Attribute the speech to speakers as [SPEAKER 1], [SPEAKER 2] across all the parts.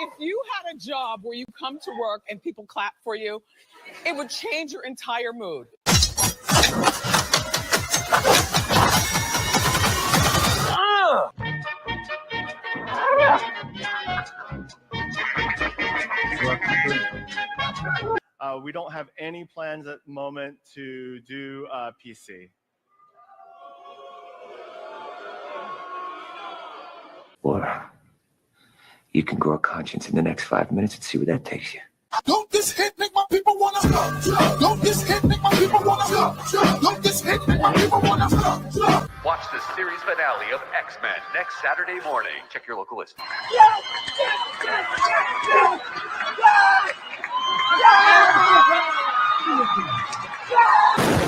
[SPEAKER 1] if you had a job where you come to work and people clap for you, it would change your entire mood.
[SPEAKER 2] We don't have any plans at the moment to do PC.
[SPEAKER 3] Or you can grow a conscience in the next 5 minutes and see where that takes you.
[SPEAKER 4] Don't this hit make my people wanna stop? Don't this hit make my people wanna stop? Don't this hit make my people wanna stop?
[SPEAKER 5] Watch the series finale of X-Men next Saturday morning. Check your local listing.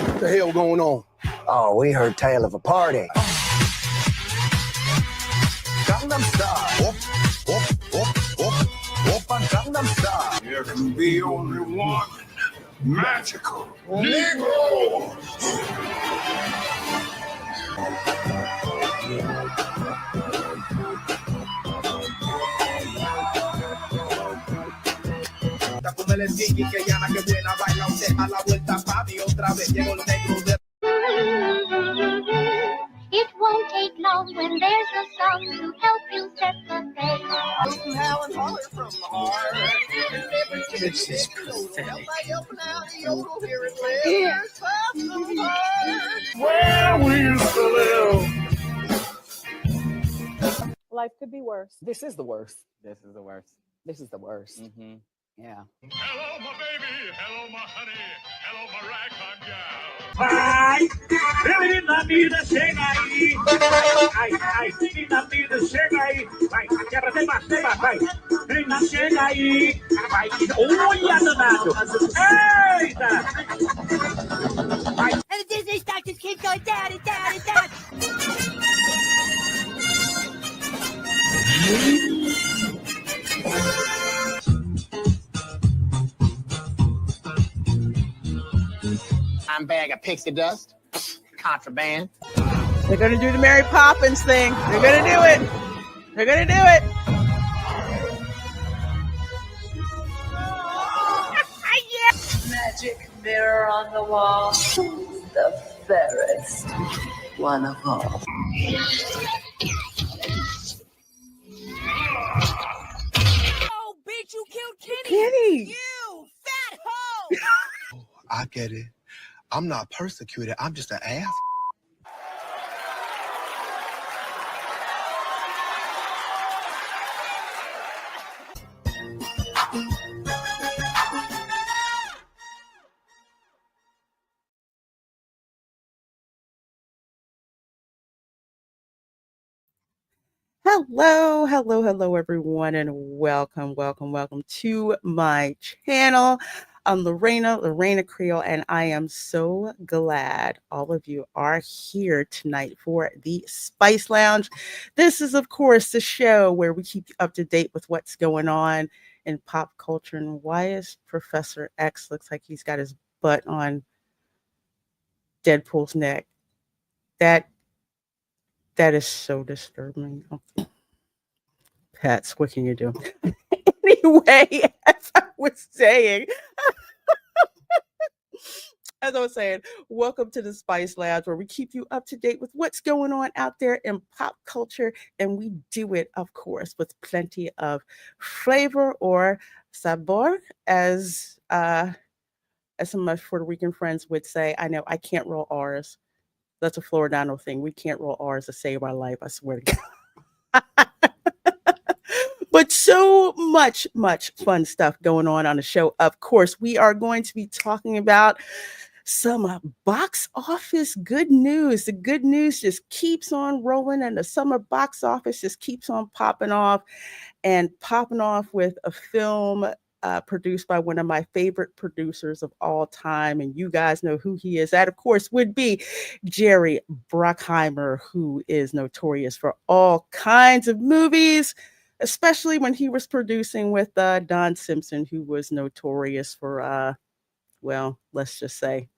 [SPEAKER 4] What the hell going on?
[SPEAKER 6] Oh, we heard tale of a party.
[SPEAKER 4] Gangnam Style. Open Gangnam Style. There can be only one magical Negro.
[SPEAKER 7] Como el Tiki que llama que buena baila usted a la vuelta papi otra vez llegó los negros de.
[SPEAKER 8] It won't take long when there's a song to help you set the pace.
[SPEAKER 7] How and holler from the heart.
[SPEAKER 6] This is pathetic.
[SPEAKER 4] Where we used to live.
[SPEAKER 1] Life could be worse.
[SPEAKER 9] This is the worst.
[SPEAKER 10] This is the worst.
[SPEAKER 9] This is the worst.
[SPEAKER 10] Mm-hmm.
[SPEAKER 9] Yeah.
[SPEAKER 4] Hello, my baby. Hello, my honey. Hello, my ragtime gal.
[SPEAKER 7] Ai, menina, mina, chega aí. Ai, menina, mina, chega aí. Vai, quebra, tem mais, vai. Menina, chega aí. Vai, olha, danado. Eita! Vai.
[SPEAKER 8] And the Disney star just keeps going down and down and down.
[SPEAKER 9] I'm bag of pixie dust. Contraband.
[SPEAKER 1] They're going to do the Mary Poppins thing. They're going to do it. They're going to do it.
[SPEAKER 11] Magic mirror on the wall. The fairest one of all.
[SPEAKER 8] Oh, bitch, you killed Kenny.
[SPEAKER 1] Kenny.
[SPEAKER 8] You fat hoe.
[SPEAKER 4] I get it. I'm not persecuted. I'm just an ass.
[SPEAKER 1] Hello, everyone, and welcome to my channel. I'm Reina Creole, and I am so glad all of you are here tonight for the Spice Lounge. This is, of course, the show where we keep you up to date with what's going on in pop culture. And why is Professor X looks like he's got his butt on Deadpool's neck? That is so disturbing. Okay. Pats, what can you do? Anyway, as I was saying, welcome to the Spice Lounge, where we keep you up to date with what's going on out there in pop culture, and we do it, of course, with plenty of flavor or sabor, as some of my Puerto Rican friends would say. I know I can't roll R's. That's a Floridano thing. We can't roll R's to save our life, I swear to God. But so much fun stuff going on the show. Of course, we are going to be talking about some box office good news. The good news just keeps on rolling, and the summer box office just keeps on popping off with a film produced by one of my favorite producers of all time. And you guys know who he is. That, of course, would be Jerry Bruckheimer, who is notorious for all kinds of movies, especially when he was producing with Don Simpson, who was notorious for, well, let's just say,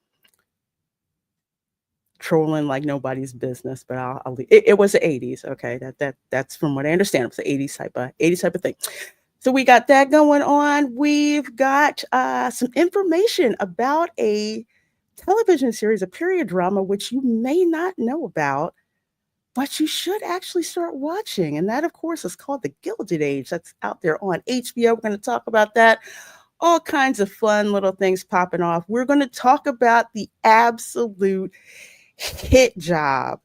[SPEAKER 1] trolling like nobody's business. But I'll it was the 80s. Okay, that's from what I understand. It was the 80s type of thing. So we got that going on. We've got some information about a television series, a period drama, which you may not know about, but you should actually start watching. And that, of course, is called The Gilded Age. That's out there on HBO. We're going to talk about that. All kinds of fun little things popping off. We're going to talk about the absolute hit job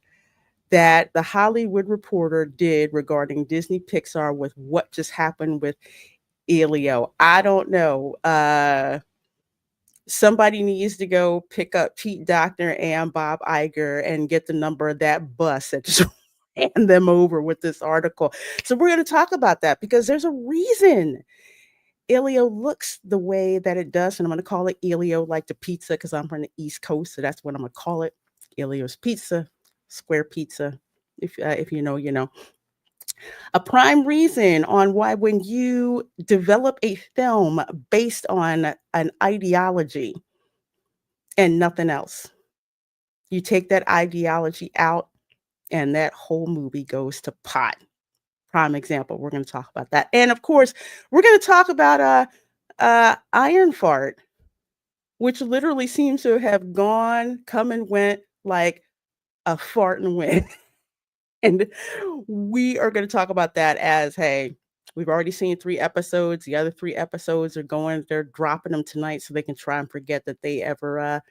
[SPEAKER 1] that the Hollywood Reporter did regarding Disney Pixar with what just happened with Elio. I don't know. Somebody needs to go pick up Pete Docter and Bob Iger and get the number of that bus that just ran them over with this article. So we're going to talk about that because there's a reason Elio looks the way that it does. And I'm going to call it Elio like the pizza because I'm from the East Coast. So that's what I'm going to call it. Elio's Pizza, square pizza. If you know, you know. A prime reason on why when you develop a film based on an ideology and nothing else, you take that ideology out and that whole movie goes to pot. Prime example. We're going to talk about that. And of course, we're going to talk about Ironheart, which literally seems to have come and went like a fart and wind. And we are going to talk about that as, hey, we've already seen 3 episodes. The other 3 episodes they're dropping them tonight so they can try and forget that they ever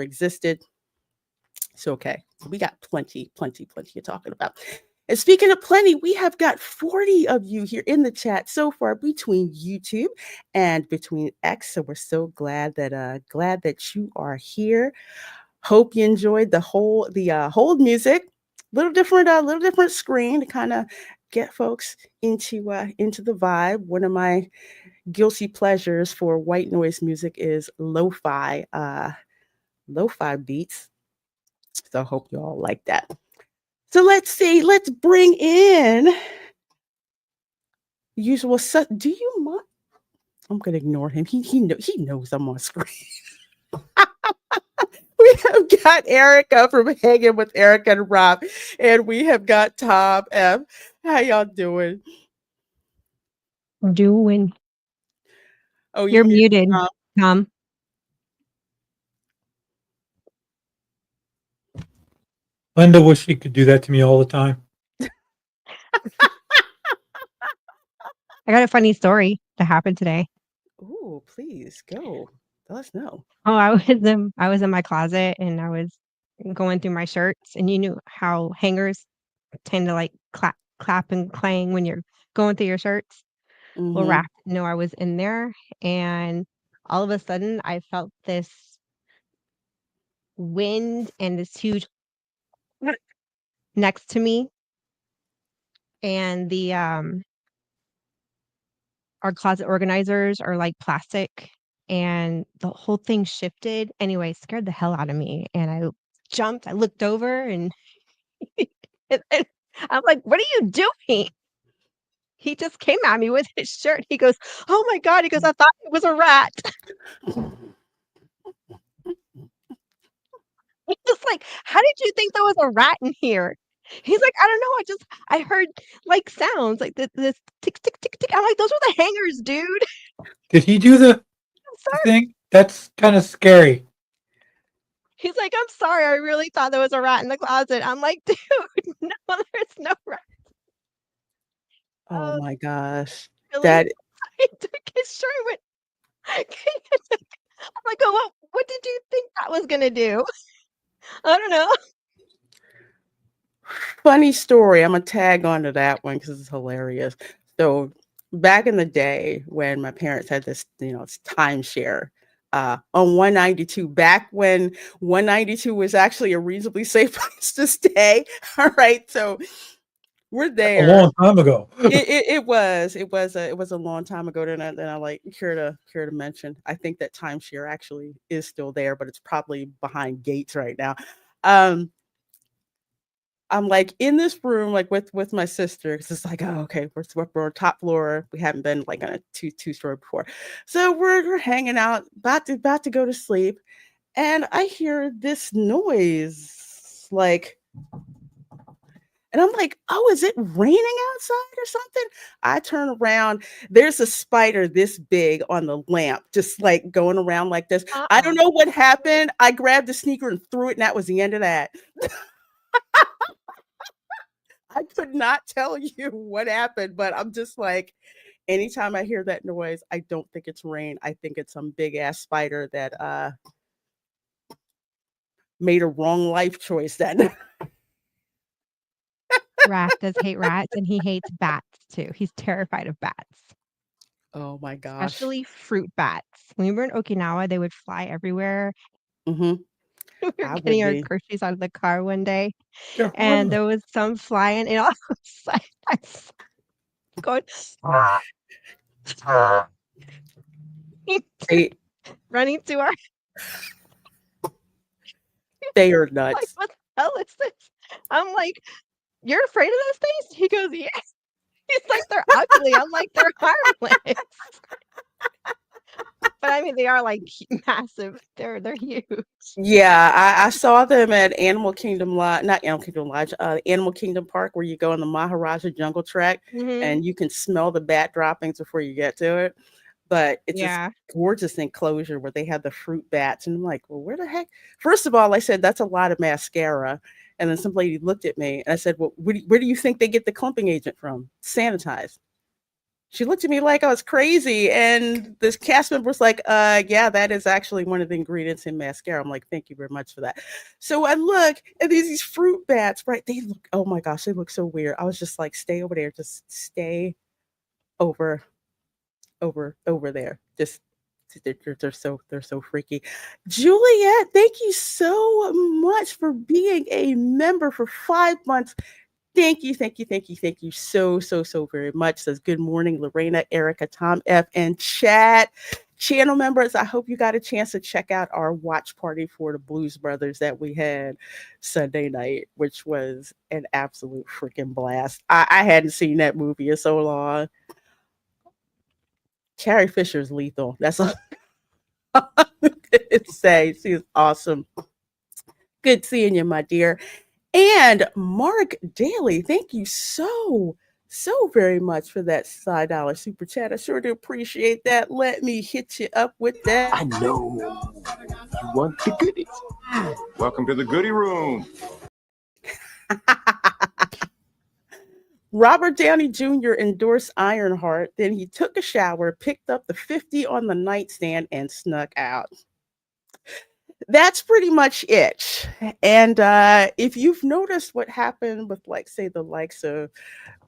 [SPEAKER 1] existed. So, okay, we got plenty of talking about. And speaking of plenty, we have got 40 of you here in the chat so far between YouTube and between X. So we're so glad that you are here. Hope you enjoyed the hold music. Little different screen to kind of get folks into the vibe. One of my guilty pleasures for white noise music is lo-fi beats. So I hope you all like that. So let's see. Let's bring in usual. Do you mind? I'm gonna ignore him. He knows I'm on screen. We have got Erica from Hanging with Erica and Rob, and we have got Tom F. How y'all doing?
[SPEAKER 10] Doing.
[SPEAKER 1] Oh,
[SPEAKER 10] You're muted, Tom.
[SPEAKER 12] Linda wish she could do that to me all the time.
[SPEAKER 10] I got a funny story that happened today.
[SPEAKER 1] Oh, please go. Let us know.
[SPEAKER 10] Oh, I was in my closet and I was going through my shirts, and you knew how hangers tend to like clap and clang when you're going through your shirts. Well,
[SPEAKER 1] Mhm.
[SPEAKER 10] Raph didn't know I was in there, and all of a sudden I felt this wind and this huge next to me, and the our closet organizers are like plastic, and the whole thing shifted. Anyway, scared the hell out of me, and I jumped. I looked over, and and I'm like, "What are you doing?" He just came at me with his shirt. He goes, "Oh my god!" He goes, "I thought it was a rat." I'm just like, "How did you think there was a rat in here?" He's like, "I don't know. I heard like sounds like this tick tick tick tick." I'm like, "Those were the hangers, dude."
[SPEAKER 12] Did he do the
[SPEAKER 10] I'm sorry.
[SPEAKER 12] thing? That's kind of scary.
[SPEAKER 10] He's like, "I'm sorry. I really thought there was a rat in the closet." I'm like, "Dude, no, there's no rat."
[SPEAKER 1] Oh my gosh.
[SPEAKER 10] Really?
[SPEAKER 1] That
[SPEAKER 10] I took his shirt and went. I'm like, "Oh, what did you think that was gonna do?" I don't know.
[SPEAKER 1] funny story. I'm gonna tag onto that one because it's hilarious. So back in the day when my parents had this, it's timeshare on 192, back when 192 was actually a reasonably safe place to stay. All right, so we're
[SPEAKER 12] A
[SPEAKER 1] there.
[SPEAKER 12] long time ago.
[SPEAKER 1] It was a long time ago. Then I like care to mention. I think that timeshare actually is still there, but it's probably behind gates right now. I'm like in this room, like with my sister, because it's like, oh, okay, we're on top floor. We haven't been like on a two-story before, so we're hanging out, about to go to sleep, and I hear this noise, like And I'm like, oh, is it raining outside or something? I turn around. There's a spider this big on the lamp, just like going around like this. I don't know what happened. I grabbed the sneaker and threw it, and that was the end of that. I could not tell you what happened, but I'm just like, anytime I hear that noise, I don't think it's rain. I think it's some big ass spider that made a wrong life choice then.
[SPEAKER 10] Raph does hate rats, and he hates bats too. He's terrified of bats.
[SPEAKER 1] Oh my gosh.
[SPEAKER 10] Especially fruit bats. When we were in Okinawa, they would fly everywhere.
[SPEAKER 1] Mm-hmm.
[SPEAKER 10] We were
[SPEAKER 1] I would
[SPEAKER 10] getting our
[SPEAKER 1] be.
[SPEAKER 10] groceries out of the car one day,
[SPEAKER 12] They're
[SPEAKER 10] and
[SPEAKER 12] harmless.
[SPEAKER 10] there was some flying, and all of a sudden I saw going
[SPEAKER 1] They,
[SPEAKER 10] running to our
[SPEAKER 1] they are
[SPEAKER 10] like,
[SPEAKER 1] nuts.
[SPEAKER 10] what the hell is this? I'm like, you're afraid of those things? He goes, yes. He's like, they're ugly. I'm like, they're harmless. But I mean, they are like massive. They're huge.
[SPEAKER 1] Yeah, I saw them at Animal Kingdom Lodge, not Animal Kingdom Lodge, Animal Kingdom Park, where you go on the Maharaja Jungle Trek,
[SPEAKER 10] Mhm.
[SPEAKER 1] and you can smell the bat droppings before you get to it. But it's this
[SPEAKER 10] Yeah.
[SPEAKER 1] gorgeous enclosure where they have the fruit bats, and I'm like, well, where the heck? First of all, I said that's a lot of mascara, and then some lady looked at me, and I said, well, where do you think they get the clumping agent from? Sanitized. She looked at me like I was crazy, and this cast member was like, yeah, that is actually one of the ingredients in mascara. I'm like, thank you very much for that. So I look, and these fruit bats, right? They look, oh my gosh, they look so weird. I was just like, stay over there, just stay over there. Just they're so freaky. Juliet, thank you so much for being a member for 5 months. Thank you so very much. Says good morning, Lorena, Erica, Tom F, and chat. Channel members, I hope you got a chance to check out our watch party for the Blues Brothers that we had Sunday night, which was an absolute freaking blast. I hadn't seen that movie in so long. Carrie Fisher's lethal. That's all I can say. She's awesome. Good seeing you, my dear. And Mark Daly, thank you so very much for that $5 super chat. I sure do appreciate that. Let me hit you up with that.
[SPEAKER 3] I know you want the goodies. Welcome to the goodie room.
[SPEAKER 1] Robert Downey Jr. endorsed Ironheart. Then he took a shower, picked up the 50 on the nightstand, and snuck out. That's pretty much it. And if you've noticed what happened with, like, say, the likes of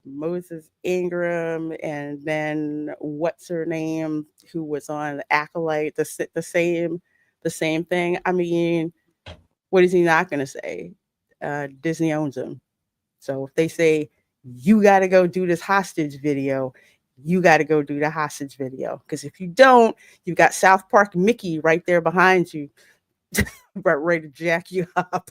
[SPEAKER 1] Moses Ingram, and then what's her name, who was on Acolyte, the same thing. I mean, what is he not going to say? Disney owns him. So if they say you got to go do this hostage video, you got to go do the hostage video. Because if you don't, you've got South Park Mickey right there behind you, ready to jack you up.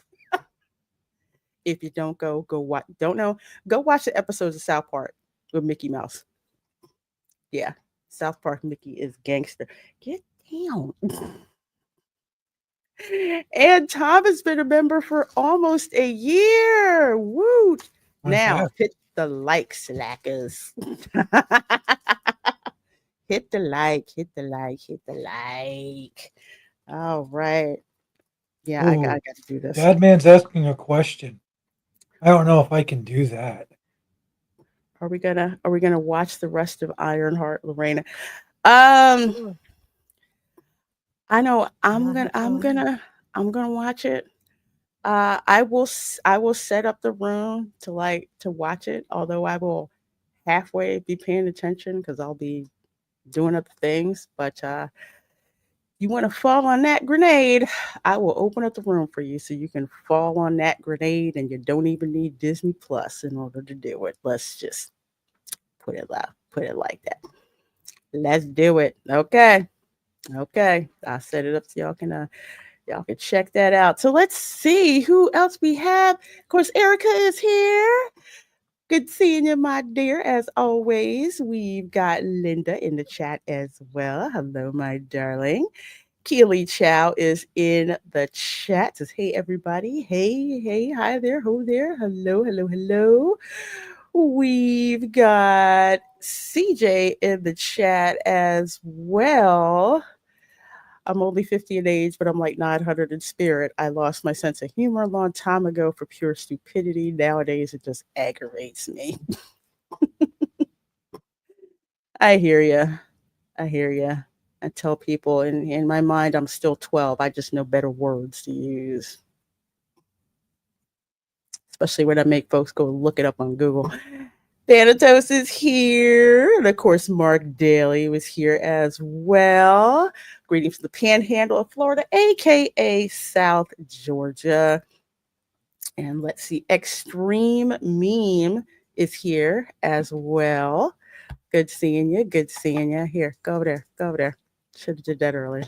[SPEAKER 1] If you don't go watch. Don't know. Go watch the episodes of South Park with Mickey Mouse. Yeah, South Park Mickey is gangster. Get down. And Tom has been a member for almost a year. Woo! Now hit the like, slackers. Hit the like. All right. Yeah, I got to do this.
[SPEAKER 12] Badman's asking a question. I don't know if I can do that.
[SPEAKER 1] Are we gonna watch the rest of Ironheart, Lorena? I know I'm gonna watch it. I will set up the room to watch it, although I will halfway be paying attention because I'll be doing other things. But you want to fall on that grenade, I will open up the room for you so you can fall on that grenade, and you don't even need Disney Plus in order to do it. Let's just put it like that. Let's do it. Okay. I'll set it up so y'all can check that out. So let's see who else we have. Of course, Erica is here. Good seeing you, my dear. As always, we've got Linda in the chat as well. Hello, my darling. Keely Chow is in the chat. Says, hey, everybody. Hey, hi there. Ho there. Hello. We've got CJ in the chat as well. I'm only 50 in age, but I'm like 900 in spirit. I lost my sense of humor a long time ago for pure stupidity. Nowadays, it just aggravates me. I hear you. I tell people in my mind, I'm still 12. I just know better words to use. Especially when I make folks go look it up on Google. Thanatos is here. And of course, Mark Daly was here as well. Greetings from the Panhandle of Florida, aka South Georgia. And let's see, Extreme Meme is here as well. Good seeing you. Here, go over there. Should have did that earlier.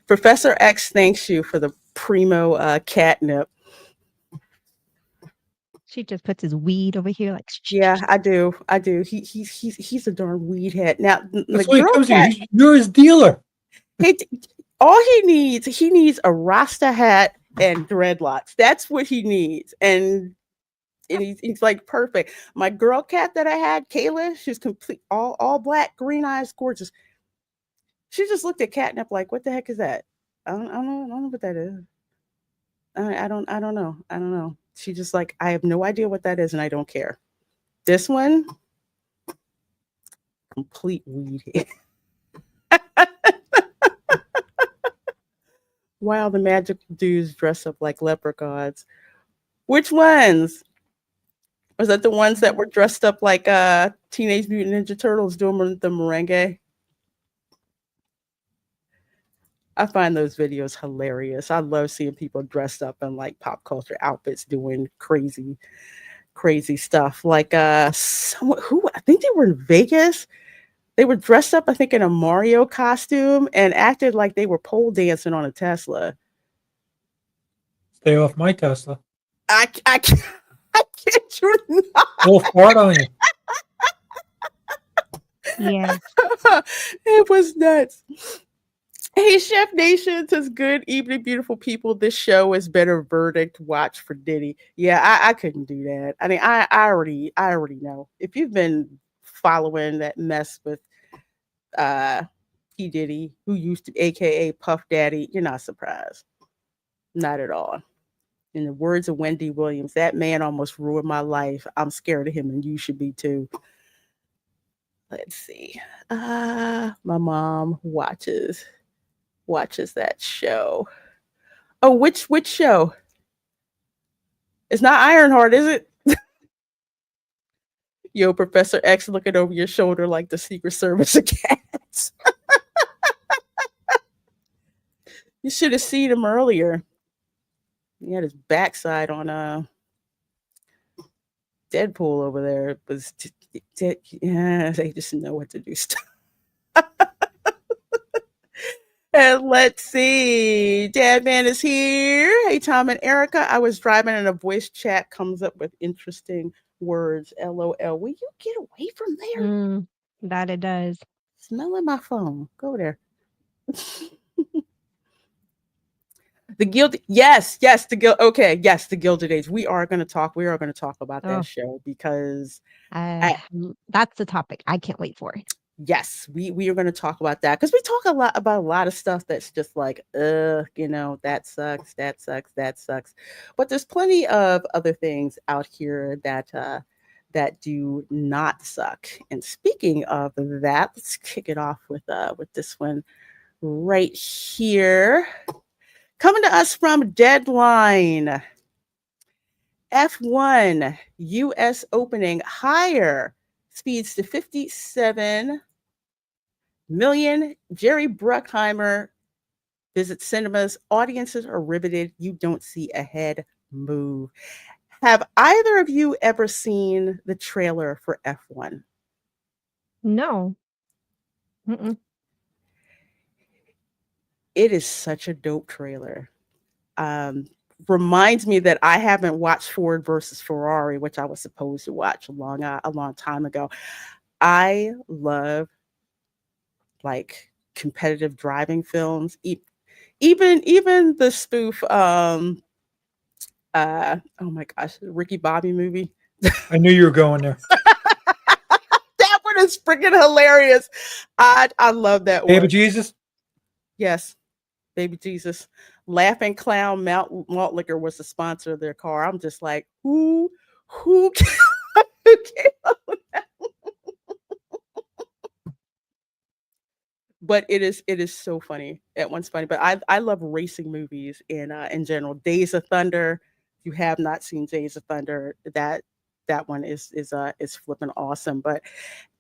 [SPEAKER 1] Professor X thanks you for the primo catnip.
[SPEAKER 10] She just puts his weed over here, like.
[SPEAKER 1] Yeah, I do. He's a darn weed head. Now,
[SPEAKER 12] That's
[SPEAKER 1] the
[SPEAKER 12] why he
[SPEAKER 1] girl
[SPEAKER 12] comes
[SPEAKER 1] cat,
[SPEAKER 12] here. You're his dealer.
[SPEAKER 1] all he needs a Rasta hat and dreadlocks. That's what he needs. And he's like perfect. My girl cat that I had, Kayla, she's complete all black, green eyes, gorgeous. She just looked at catnip like, what the heck is that? I don't know what that is. I don't know. She just like, I have no idea what that is, and I don't care. This one, complete weed. Wow, the magic dudes dress up like leprechauns. Which ones? Was that the ones that were dressed up like Teenage Mutant Ninja Turtles doing the merengue? I find those videos hilarious. I love seeing people dressed up in like pop culture outfits doing crazy stuff. Like someone who I think they were in Vegas. They were dressed up, I think, in a Mario costume and acted like they were pole dancing on a Tesla.
[SPEAKER 12] Stay off my Tesla.
[SPEAKER 1] I can't you not.
[SPEAKER 12] We'll fart on you.
[SPEAKER 10] Yeah.
[SPEAKER 1] It was nuts. Hey, Chef Nation says, good evening, beautiful people. This show is better verdict watch for Diddy. Yeah, I couldn't do that. I mean, I already know. If you've been following that mess with P. Diddy, who used to AKA Puff Daddy, you're not surprised. Not at all. In the words of Wendy Williams, that man almost ruined my life. I'm scared of him, and you should be too. Let's see. My mom watches that show. Oh, which show? It's not Ironheart, is it? Yo, Professor X looking over your shoulder like the Secret Service of cats. You should have seen him earlier. He had his backside on Deadpool over there. It was yeah, they just know what to do stuff. And let's see. Dad Man is here. Hey, Tom and Erica. I was driving and a voice chat comes up with interesting words. LOL. Will you get away from there?
[SPEAKER 10] That it does.
[SPEAKER 1] Smelling my phone. Go there. The Gilded, yes, the Guild. Okay, yes, the Gilded Age. We are going to talk about that show because
[SPEAKER 10] that's the topic I can't wait for.
[SPEAKER 1] Yes, we are going to talk about that because we talk about a lot of stuff that's just like, that sucks. But there's plenty of other things out here that do not suck. And speaking of that, let's kick it off with this one right here. Coming to us from Deadline. F1 US opening higher speeds to 57 million. Jerry Bruckheimer visits cinemas. Audiences are riveted. You don't see a head move. Have either of you ever seen the trailer for F1?
[SPEAKER 10] No. Mm-mm.
[SPEAKER 1] It is such a dope trailer. Reminds me that I haven't watched Ford versus Ferrari, which I was supposed to watch a long time ago. I love like competitive driving films. Even the spoof oh my gosh, the Ricky Bobby movie.
[SPEAKER 12] I knew you were going there.
[SPEAKER 1] That one is freaking hilarious. I love that
[SPEAKER 12] Baby
[SPEAKER 1] one.
[SPEAKER 12] Jesus?
[SPEAKER 1] Yes, Baby Jesus. Laughing Clown Malt Liquor was the sponsor of their car. I'm just like, who who came up with that? But it is so funny. That one's funny. But I love racing movies in general. Days of Thunder. If you have not seen Days of Thunder, that one is flipping awesome. But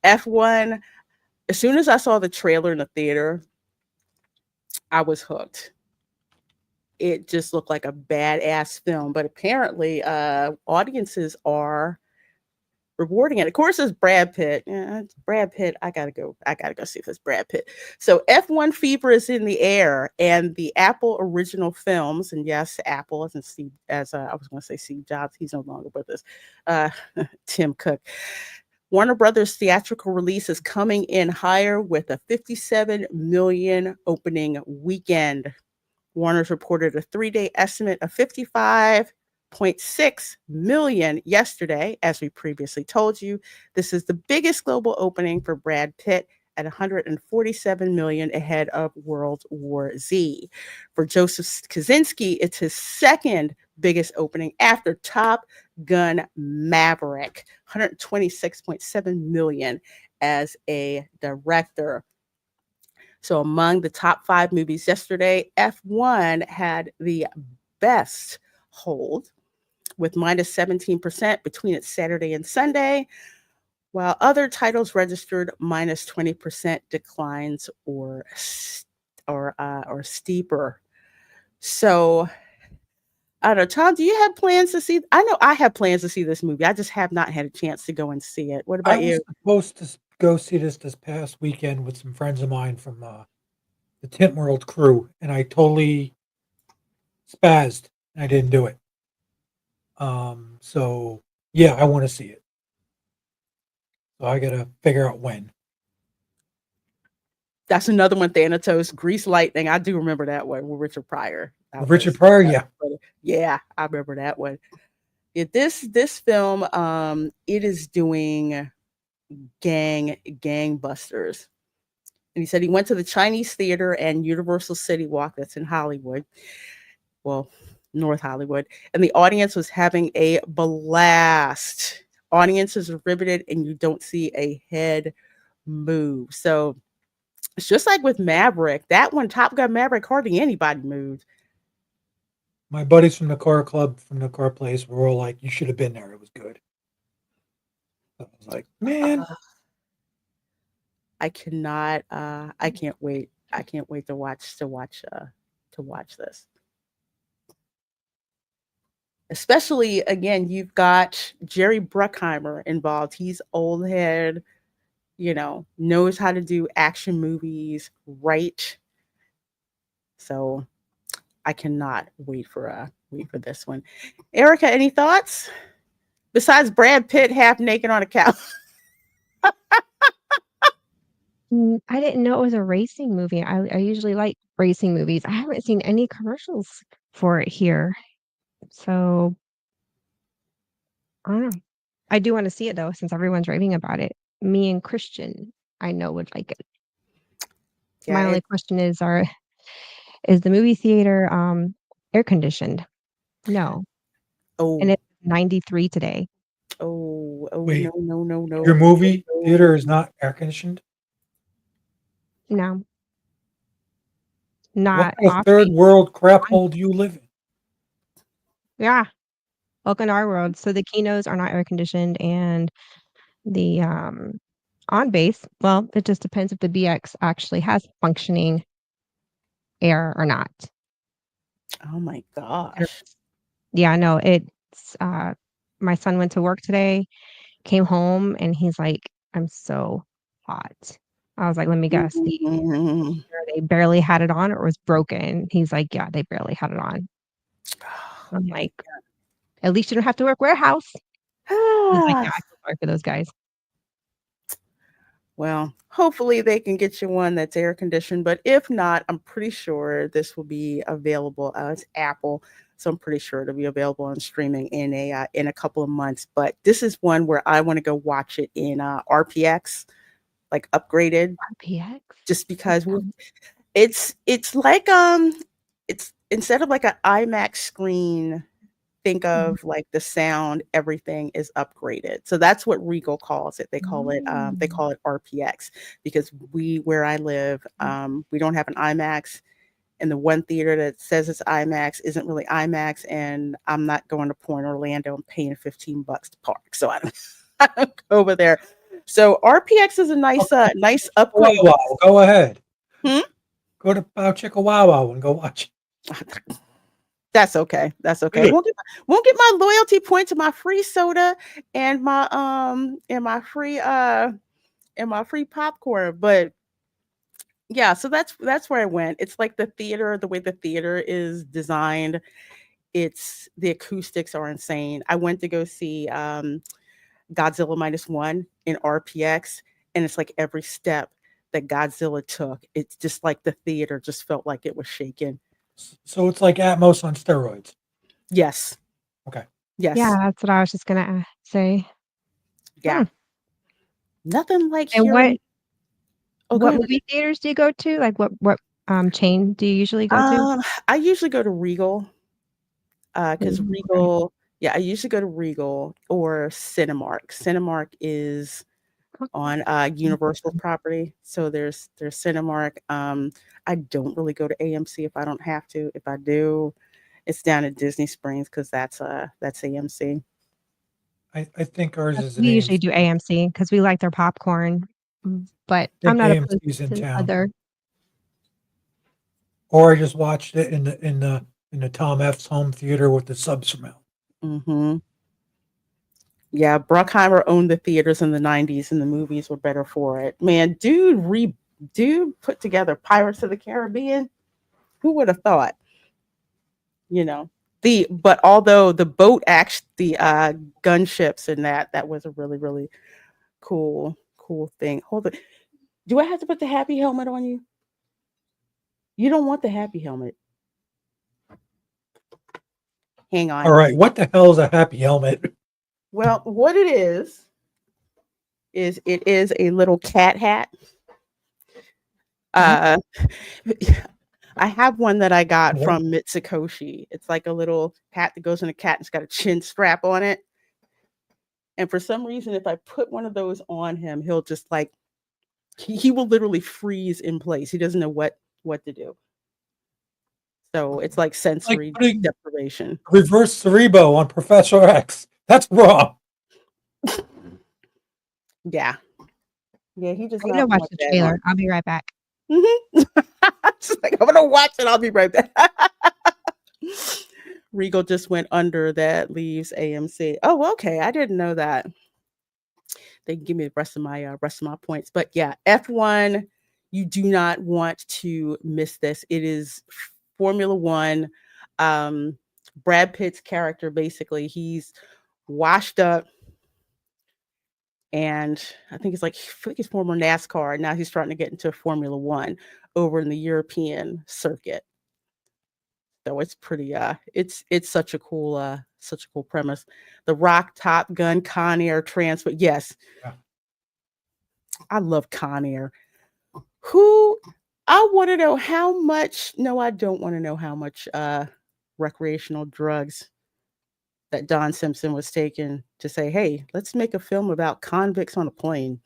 [SPEAKER 1] F1, as soon as I saw the trailer in the theater, I was hooked. It just looked like a badass film. But apparently, audiences are rewarding it. Of course, it's Brad Pitt. Yeah, it's Brad Pitt. I gotta go see if it's Brad Pitt. So F1 fever is in the air, and the Apple original films, and yes, Apple as in Steve, as I was going to say Steve Jobs. He's no longer with us. Tim Cook. Warner Brothers theatrical release is coming in higher with a 57 million opening weekend. Warner's reported a 3-day estimate of 55.6 million yesterday. As we previously told you, this is the biggest global opening for Brad Pitt at 147 million, ahead of World War Z. For Joseph Kosinski, it's his second biggest opening after Top Gun Maverick, 126.7 million as a director. So among the top 5 movies yesterday, F1 had the best hold with minus 17% between its Saturday and Sunday, while other titles registered minus 20% declines or steeper. So I don't know, Tom, do you have plans to see? I know I have plans to see this movie. I just have not had a chance to go and see it. What about
[SPEAKER 12] I was
[SPEAKER 1] you?
[SPEAKER 12] supposed to go see this past weekend with some friends of mine from the Tint World crew, and I totally spazzed. I didn't do it. So yeah, I want to see it. So I gotta figure out when.
[SPEAKER 1] That's another one, Thanatos, Grease Lightning. I do remember that one with Richard Pryor.
[SPEAKER 12] Richard Pryor, yeah.
[SPEAKER 1] Yeah, I remember that one. Yeah, this film, it is doing gangbusters. And he said he went to the Chinese Theater and Universal City Walk, that's in Hollywood. Well, North Hollywood. And the audience was having a blast. Audiences are riveted and you don't see a head move. So it's just like with Maverick. That one, Top Gun Maverick, hardly anybody moved.
[SPEAKER 12] My buddies from the car club, from the car place, were all like, "You should have been there. It was good." I was like, "Man,
[SPEAKER 1] I cannot. I can't wait. I can't wait to watch this. Especially again, you've got Jerry Bruckheimer involved. He's old head, knows how to do action movies right. So I cannot wait for this one. Erica, any thoughts? Besides Brad Pitt half naked on a couch.
[SPEAKER 10] I didn't know it was a racing movie. I usually like racing movies. I haven't seen any commercials for it here. So I don't know. I do want to see it though, since everyone's raving about it. Me and Christian, I know, would like it.
[SPEAKER 1] Yeah,
[SPEAKER 10] My only question is the movie theater air conditioned? No. And
[SPEAKER 1] Oh,
[SPEAKER 10] it's 93 today.
[SPEAKER 12] wait,
[SPEAKER 1] no.
[SPEAKER 12] your movie theater is not air conditioned?
[SPEAKER 10] No.
[SPEAKER 12] What
[SPEAKER 10] Not
[SPEAKER 12] kind of
[SPEAKER 10] off
[SPEAKER 12] third
[SPEAKER 10] base.
[SPEAKER 12] world crap hole do you live in?
[SPEAKER 10] Yeah. Welcome to our world. So the kinos are not air conditioned, and the on base, well, it just depends if the BX actually has functioning air or not.
[SPEAKER 1] Oh my gosh.
[SPEAKER 10] Yeah, no, it's my son went to work today, came home, and he's like, "I'm so hot." I was like, "Let me guess, they barely had it on, or it was broken?" He's like, "Yeah, they barely had it on." I'm like, "At least you don't have to work warehouse." He's like, "Yeah, I feel sorry for those guys."
[SPEAKER 1] Well, hopefully they can get you one that's air conditioned, but if not, I'm pretty sure this will be available. It's Apple, so I'm pretty sure it'll be available on streaming in a couple of months. But this is one where I want to go watch it in RPX, like upgraded,
[SPEAKER 10] RPX.
[SPEAKER 1] just because it's like it's instead of like an IMAX screen. Think of like the sound, everything is upgraded. So that's what Regal calls it. They call it RPX because where I live, we don't have an IMAX, and the one theater that says it's IMAX isn't really IMAX, and I'm not going to Point Orlando and paying $15 to park. So I don't go over there. So RPX is a nice upgrade.
[SPEAKER 12] Wow, go ahead.
[SPEAKER 1] Go
[SPEAKER 12] to Bow Chicka Wow Wow and go watch.
[SPEAKER 1] That's okay. That's okay.
[SPEAKER 12] Good.
[SPEAKER 1] Won't get my loyalty points and my free soda and my free popcorn. But yeah, so that's where I went. It's like the way the theater is designed. The acoustics are insane. I went to go see Godzilla -1 in RPX, and it's like every step that Godzilla took, it's just like the theater just felt like it was shaking.
[SPEAKER 12] So it's like Atmos on steroids.
[SPEAKER 1] Yes.
[SPEAKER 12] Okay.
[SPEAKER 1] Yes.
[SPEAKER 10] Yeah, that's what I was just gonna say.
[SPEAKER 1] Yeah. Nothing like
[SPEAKER 10] And
[SPEAKER 1] hearing. Oh, go
[SPEAKER 10] what
[SPEAKER 1] ahead.
[SPEAKER 10] movie theaters do you go to? Like what chain do you usually go to?
[SPEAKER 1] I usually go to Regal. Because
[SPEAKER 10] Okay.
[SPEAKER 1] Regal, yeah, I usually go to Regal or Cinemark. Cinemark is on Universal property, so there's Cinemark. I don't really go to AMC if I don't have to. If I do, it's down at Disney Springs because that's AMC.
[SPEAKER 12] I think ours is an
[SPEAKER 10] We usually
[SPEAKER 12] AMC.
[SPEAKER 10] do AMC because we like their popcorn, but
[SPEAKER 12] I
[SPEAKER 10] I'm
[SPEAKER 12] think
[SPEAKER 10] not
[SPEAKER 12] AMC's
[SPEAKER 10] opposed
[SPEAKER 12] in
[SPEAKER 10] to
[SPEAKER 12] town.
[SPEAKER 10] other.
[SPEAKER 12] Or I just watched it in the Tom F's home theater with the subs from out.
[SPEAKER 1] Mm-hmm. Yeah, Bruckheimer owned the theaters in the 90s, and the movies were better for it. Man, dude put together Pirates of the Caribbean. Who would have thought? You know, but although the boat the gunships and that was a really, really cool thing. Hold it. Do I have to put the happy helmet on you? You don't want the happy helmet. Hang on.
[SPEAKER 12] All right, what the hell is a happy helmet?
[SPEAKER 1] Well, what it is it is a little cat hat. I have one that I got from Mitsukoshi. It's like a little hat that goes in a cat and it's got a chin strap on it. And for some reason, if I put one of those on him, he'll just like he will literally freeze in place. He doesn't know what to do. So it's like sensory deprivation.
[SPEAKER 12] Reverse Cerebo on Professor X. That's wrong.
[SPEAKER 1] Yeah. Yeah, he just
[SPEAKER 10] I'm gonna watch the trailer. I'll be right back.
[SPEAKER 1] Just like, I'm gonna watch it. I'll be right back. Regal just went under. That leaves AMC. Oh, okay. I didn't know that. They can give me the rest of my points. But yeah, F1. You do not want to miss this. It is Formula One. Brad Pitt's character, basically, he's washed up. And I think he's former NASCAR. Now he's starting to get into Formula One over in the European circuit. So it's pretty it's such a cool premise. The Rock, Top Gun, Con Air transfer. Yes. Yeah. I love Con Air. I want to know how much. No, I don't want to know how much recreational drugs that Don Simpson was taking to say, hey, let's make a film about convicts on a plane.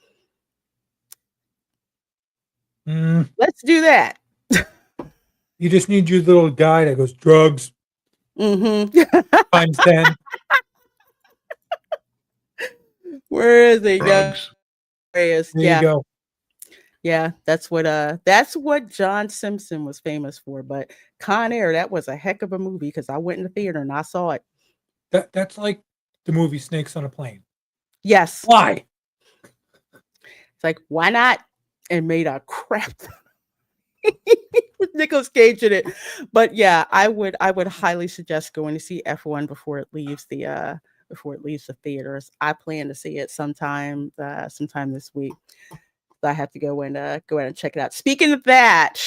[SPEAKER 1] Let's do that.
[SPEAKER 12] You just need your little guy that goes, drugs. Times 10.
[SPEAKER 1] Where is he?
[SPEAKER 12] Drugs.
[SPEAKER 1] There
[SPEAKER 12] you go.
[SPEAKER 1] Yeah, that's what John Simpson was famous for. But Con Air, that was a heck of a movie because I went in the theater and I saw it.
[SPEAKER 12] That's like the movie Snakes on a Plane.
[SPEAKER 1] Yes.
[SPEAKER 12] Why?
[SPEAKER 1] It's like, why not? And made a crap with Nicolas Cage in it. But yeah, I would highly suggest going to see F1 before it leaves the theaters. I plan to see it sometime this week. So I have to go and check it out. Speaking of that,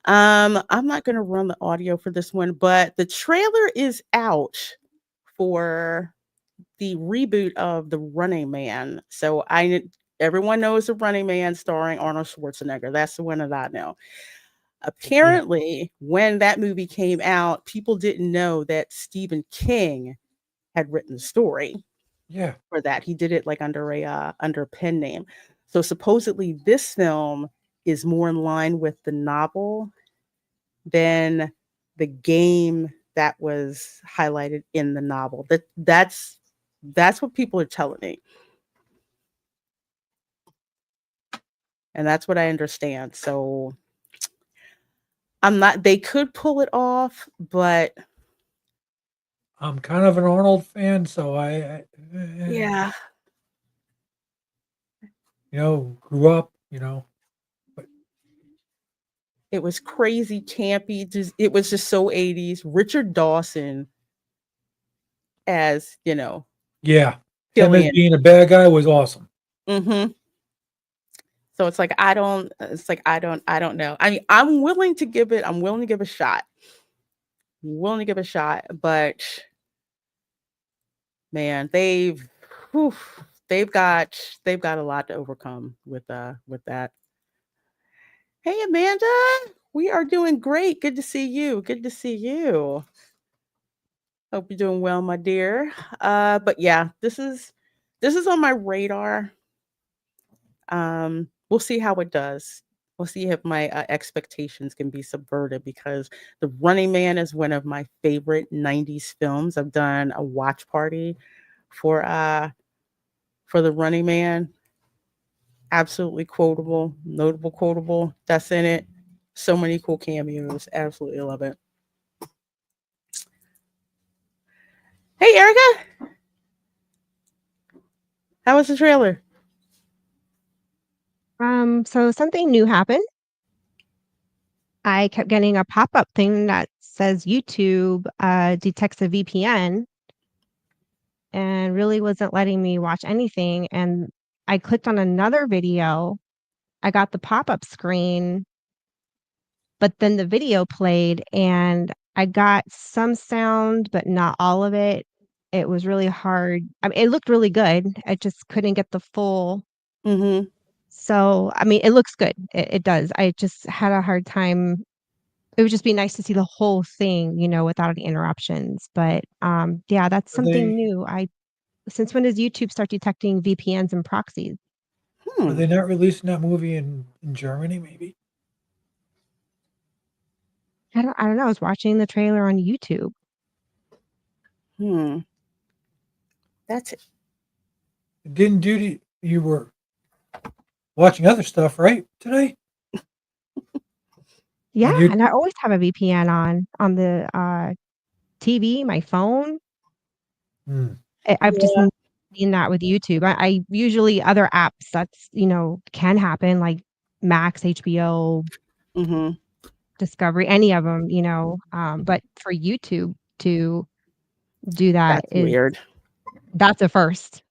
[SPEAKER 1] I'm not going to run the audio for this one, but the trailer is out for the reboot of The Running Man. So everyone knows The Running Man starring Arnold Schwarzenegger. That's the one that I know. Apparently, when that movie came out, people didn't know that Stephen King had written the story.
[SPEAKER 12] Yeah.
[SPEAKER 1] For that, he did it like under a pen name. So supposedly, this film is more in line with the novel than the game that was highlighted in the novel. That's what people are telling me. And that's what I understand. So they could pull it off, but
[SPEAKER 12] I'm kind of an Arnold fan, so
[SPEAKER 1] yeah,
[SPEAKER 12] grew up, but
[SPEAKER 1] it was crazy campy. It was just so 80s. Richard Dawson as,
[SPEAKER 12] yeah, him as
[SPEAKER 1] Killian.
[SPEAKER 12] being a bad guy was awesome.
[SPEAKER 1] Mm-hmm. So it's like I don't know. I mean, I'm willing to give it a shot. But man, they've got a lot to overcome with that. Hey Amanda, we are doing great. Good to see you. Hope you're doing well, my dear. But yeah, this is on my radar. We'll see how it does. We'll see if my expectations can be subverted, because The Running Man is one of my favorite 90s films. I've done a watch party for The Running Man. Absolutely quotable, notable quotable that's in it. So many cool cameos. Absolutely love it. Hey Erica, how was the trailer?
[SPEAKER 10] So something new happened. I kept getting a pop-up thing that says YouTube detects a VPN and really wasn't letting me watch anything. And I clicked on another video. I got the pop-up screen, but then the video played and I got some sound, but not all of it. It was really hard. I mean, it looked really good. I just couldn't get the full.
[SPEAKER 1] Mm-hmm.
[SPEAKER 10] So, I mean, it looks good. It does. I just had a hard time. It would just be nice to see the whole thing, without any interruptions. But yeah, that's something new. Since when does YouTube start detecting VPNs and proxies?
[SPEAKER 12] Are they not releasing that movie in Germany? Maybe.
[SPEAKER 10] I don't know. I was watching the trailer on YouTube.
[SPEAKER 1] That's it.
[SPEAKER 12] It didn't do you were watching other stuff, right? Today?
[SPEAKER 10] Yeah, and I always have a VPN on the TV, my phone. I've just seen that with YouTube. I usually other apps that's can happen, like Max, HBO, Discovery, any of them, but for YouTube to do that
[SPEAKER 1] That's weird.
[SPEAKER 10] That's a first.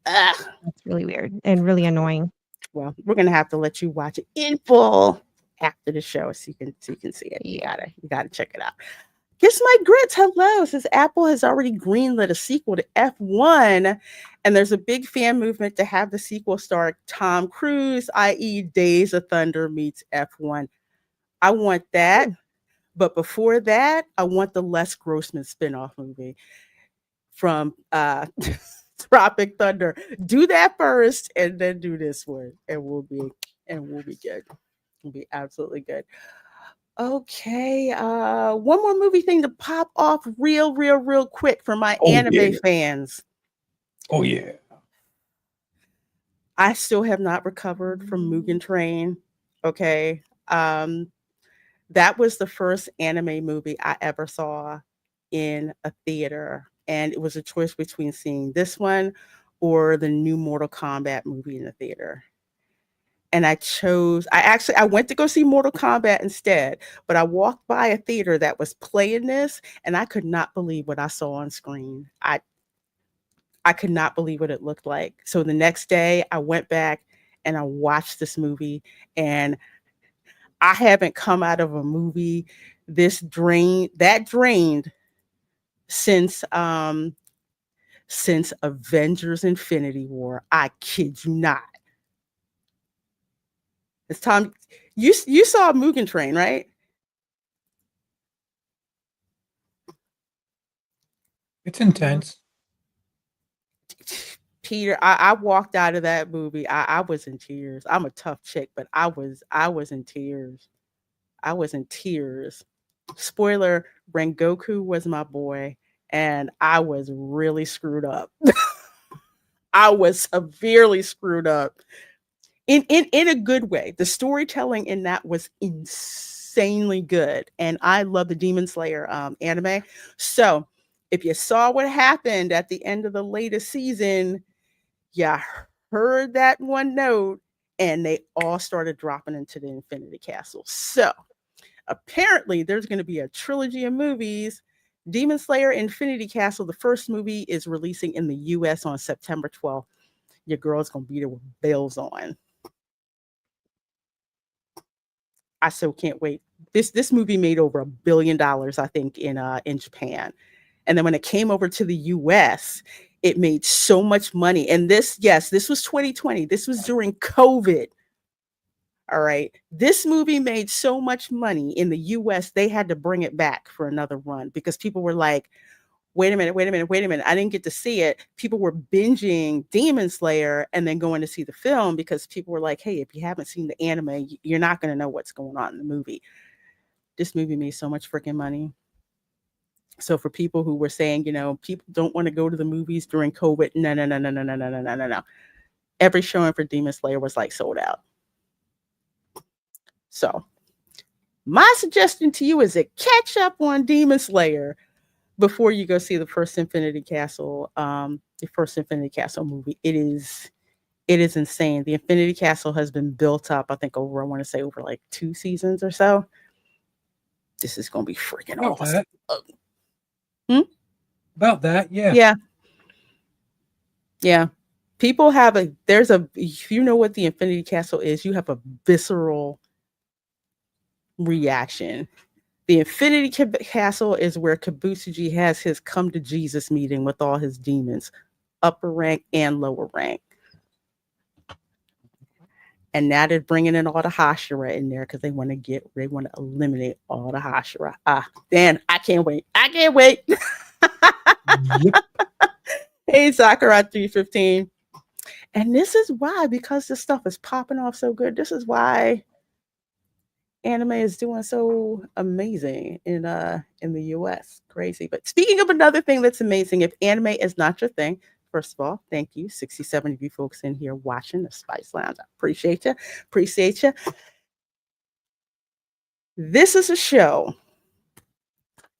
[SPEAKER 1] That's
[SPEAKER 10] really weird and really annoying.
[SPEAKER 1] Well, we're gonna have to let you watch it in full after the show so you can see it. You gotta check it out. Kiss My Grits, hello. Says Apple has already greenlit a sequel to F1, and there's a big fan movement to have the sequel star Tom Cruise, i.e. Days of Thunder meets F1. I want that. But before that, I want the Les Grossman spinoff movie from Tropic Thunder. Do that first and then do this one. And we'll be good. We'll be absolutely good. Okay. One more movie thing to pop off real quick for my anime fans.
[SPEAKER 12] Oh yeah.
[SPEAKER 1] I still have not recovered from Mugen Train. Okay. That was the first anime movie I ever saw in a theater. And it was a choice between seeing this one or the new Mortal Kombat movie in the theater. And I went to go see Mortal Kombat instead, but I walked by a theater that was playing this and I could not believe what I saw on screen. I could not believe what it looked like. So the next day I went back and I watched this movie, and I haven't come out of a movie that drained since Avengers Infinity War. I kid you not. It's time. You saw Mugen Train, right?
[SPEAKER 12] It's intense.
[SPEAKER 1] Peter, I walked out of that movie. I was in tears. I'm a tough chick, but I was in tears. I was in tears. Spoiler, Rengoku was my boy, and I was really screwed up. I was severely screwed up. In a good way. The storytelling in that was insanely good. And I love the Demon Slayer anime. So if you saw what happened at the end of the latest season, you heard that one note and they all started dropping into the Infinity Castle. So apparently there's going to be a trilogy of movies. Demon Slayer Infinity Castle, the first movie, is releasing in the US on September 12th. Your girl's going to be there with bells on. I so can't wait. This movie made over $1 billion, I think, in Japan. And then when it came over to the US, it made so much money. And this was 2020. This was during COVID. All right. This movie made so much money in the US, they had to bring it back for another run because people were like, wait a minute. I didn't get to see it. People were binging Demon Slayer and then going to see the film because people were like, hey, if you haven't seen the anime, you're not going to know what's going on in the movie. This movie made so much freaking money. So for people who were saying, people don't want to go to the movies during COVID, no. Every showing for Demon Slayer was like sold out. So my suggestion to you is to catch up on Demon Slayer before you go see the first Infinity Castle movie. It is insane. The Infinity Castle has been built up, I think, over like 2 seasons or so. This is going to be freaking awesome.
[SPEAKER 12] About that, yeah.
[SPEAKER 1] Yeah. People have if you know what the Infinity Castle is, you have a visceral reaction. The Infinity Castle is where Kabusuji has his come to Jesus meeting with all his demons, upper rank and lower rank. And now they're bringing in all the Hashira in there because they want to eliminate all the Hashira. Dan, I can't wait.
[SPEAKER 12] Yep.
[SPEAKER 1] Hey, Sakura 315. And this is why, because this stuff is popping off so good, this is why anime is doing so amazing in the US. Crazy. But speaking of another thing that's amazing, if anime is not your thing, first of all, thank you. 67 of you folks in here watching the Spice Lounge. I appreciate you. This is a show,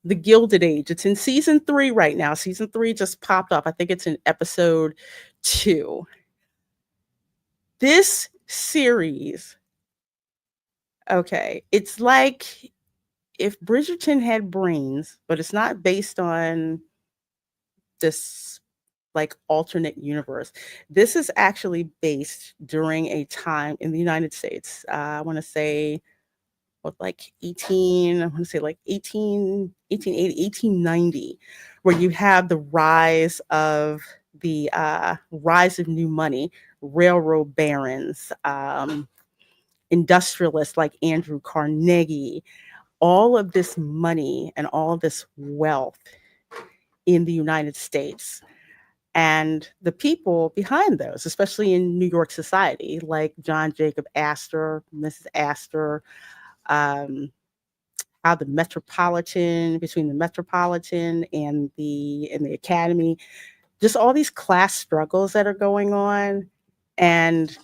[SPEAKER 1] The Gilded Age. It's in season 3 right now. Season 3 just popped up. I think it's in episode 2. This series, okay, it's like if Bridgerton had brains, but it's not based on this like alternate universe. This is actually based during a time in the United States. I want to say like 1880, 1890, where you have the rise of new money, railroad barons, industrialists like Andrew Carnegie, all of this money and all of this wealth in the United States. And the people behind those, especially in New York society, like John Jacob Astor, Mrs. Astor, between the Metropolitan and the Academy, just all these class struggles that are going on, and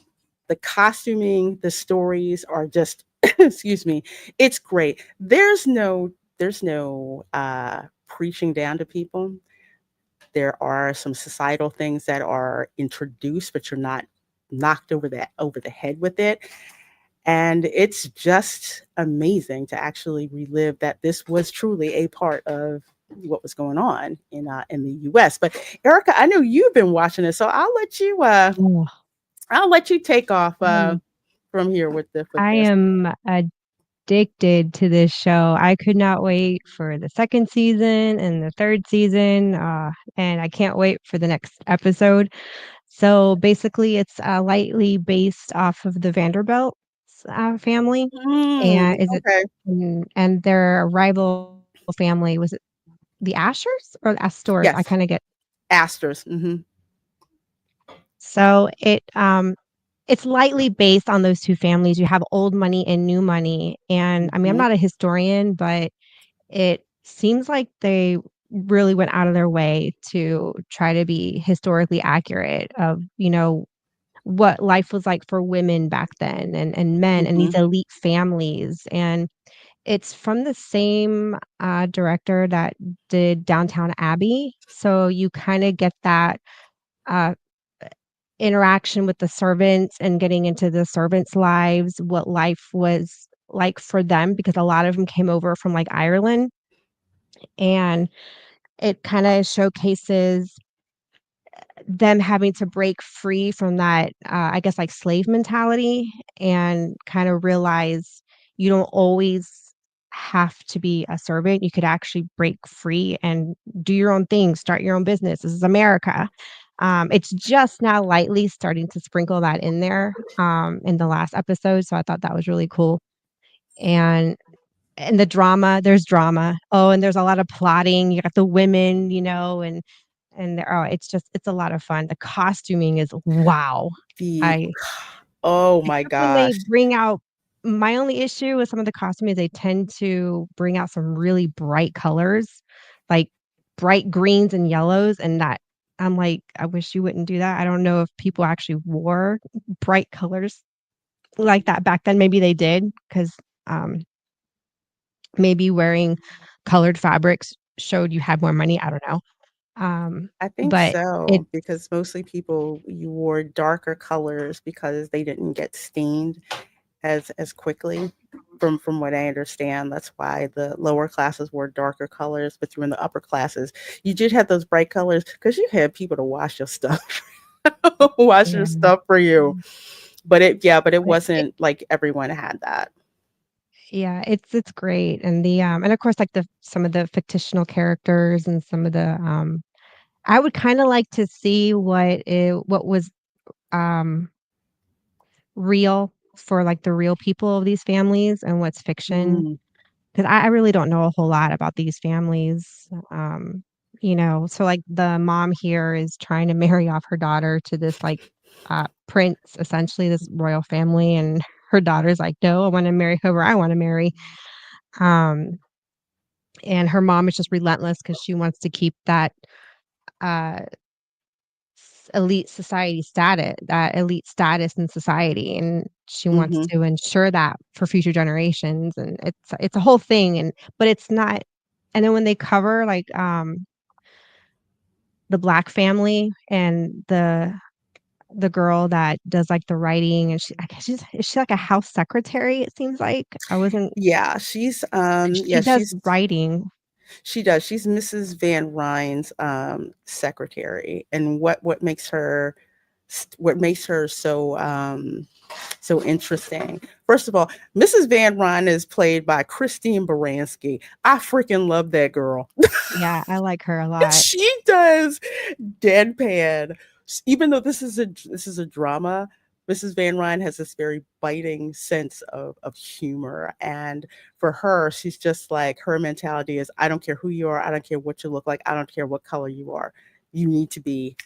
[SPEAKER 1] the costuming, the stories are just, excuse me, it's great. There's no preaching down to people. There are some societal things that are introduced, but you're not knocked over the head with it. And it's just amazing to actually relive that this was truly a part of what was going on in the U.S. But Erica, I know you've been watching it, so I'll let you take off from here with
[SPEAKER 10] I
[SPEAKER 1] this.
[SPEAKER 10] am addicted to this show. I could not wait for the second season and the third season, and I can't wait for the next episode. So basically, it's lightly based off of the Vanderbilt family, and
[SPEAKER 1] Okay.
[SPEAKER 10] and their rival family. Was it the Ashers or the Astors? I
[SPEAKER 1] Yes.
[SPEAKER 10] kind of get
[SPEAKER 1] Astors.
[SPEAKER 10] So it's lightly based on those two families. You have old money and new money, and I mean, I'm not a historian, but it seems like they really went out of their way to try to be historically accurate of, what life was like for women back then and men and these elite families. And it's from the same director that did Downtown Abbey. So you kind of get that interaction with the servants and getting into the servants' lives, what life was like for them, because a lot of them came over from like Ireland. And it kind of showcases them having to break free from that, I guess, like slave mentality and kind of realize you don't always have to be a servant. You could actually break free and do your own thing, start your own business. This is America. It's just now lightly starting to sprinkle that in there in the last episode. So I thought that was really cool. And the drama, there's drama. Oh, and there's a lot of plotting. You got the women, and it's a lot of fun. The costuming is wow.
[SPEAKER 1] Oh my
[SPEAKER 10] When they
[SPEAKER 1] gosh.
[SPEAKER 10] bring out my only issue with some of the costuming is they tend to bring out some really bright colors, like bright greens and yellows, and that I'm like, I wish you wouldn't do that. I don't know if people actually wore bright colors like that back then. Maybe they did, because maybe wearing colored fabrics showed you had more money. I don't know.
[SPEAKER 1] I think
[SPEAKER 10] But it
[SPEAKER 1] so, because mostly people you wore darker colors because they didn't get stained as quickly. From what I understand, that's why the lower classes wore darker colors, but you in the upper classes, you did have those bright colors because you had people to wash your stuff, wash your stuff for you. But it wasn't like everyone had that.
[SPEAKER 10] Yeah, it's great. And and of course, like some of the fictional characters and some of the I would kind of like to see what was um real for like the real people of these families and what's fiction, because I really don't know a whole lot about these families. So like the mom here is trying to marry off her daughter to this like prince, essentially this royal family, and her daughter's like, no, I want to marry whoever I want to marry. Um, and her mom is just relentless because she wants to keep that uh elite society status, that elite status in society, and she wants to ensure that for future generations. And it's a whole thing, but it's not. And then when they cover like the Black family and the girl that does like the writing, and I guess is she like a house secretary, it seems like. I wasn't.
[SPEAKER 1] Yeah, she's
[SPEAKER 10] She does writing.
[SPEAKER 1] She does. She's Mrs. Van Ryn's secretary. And what makes her so interesting. First of all, Mrs. Van Ryn is played by Christine Baranski. I freaking love that girl.
[SPEAKER 10] Yeah, I like her a lot.
[SPEAKER 1] She does deadpan. Even though this is a drama, Mrs. Van Ryn has this very biting sense of humor. And for her, she's just like, her mentality is, I don't care who you are. I don't care what you look like. I don't care what color you are. You need to be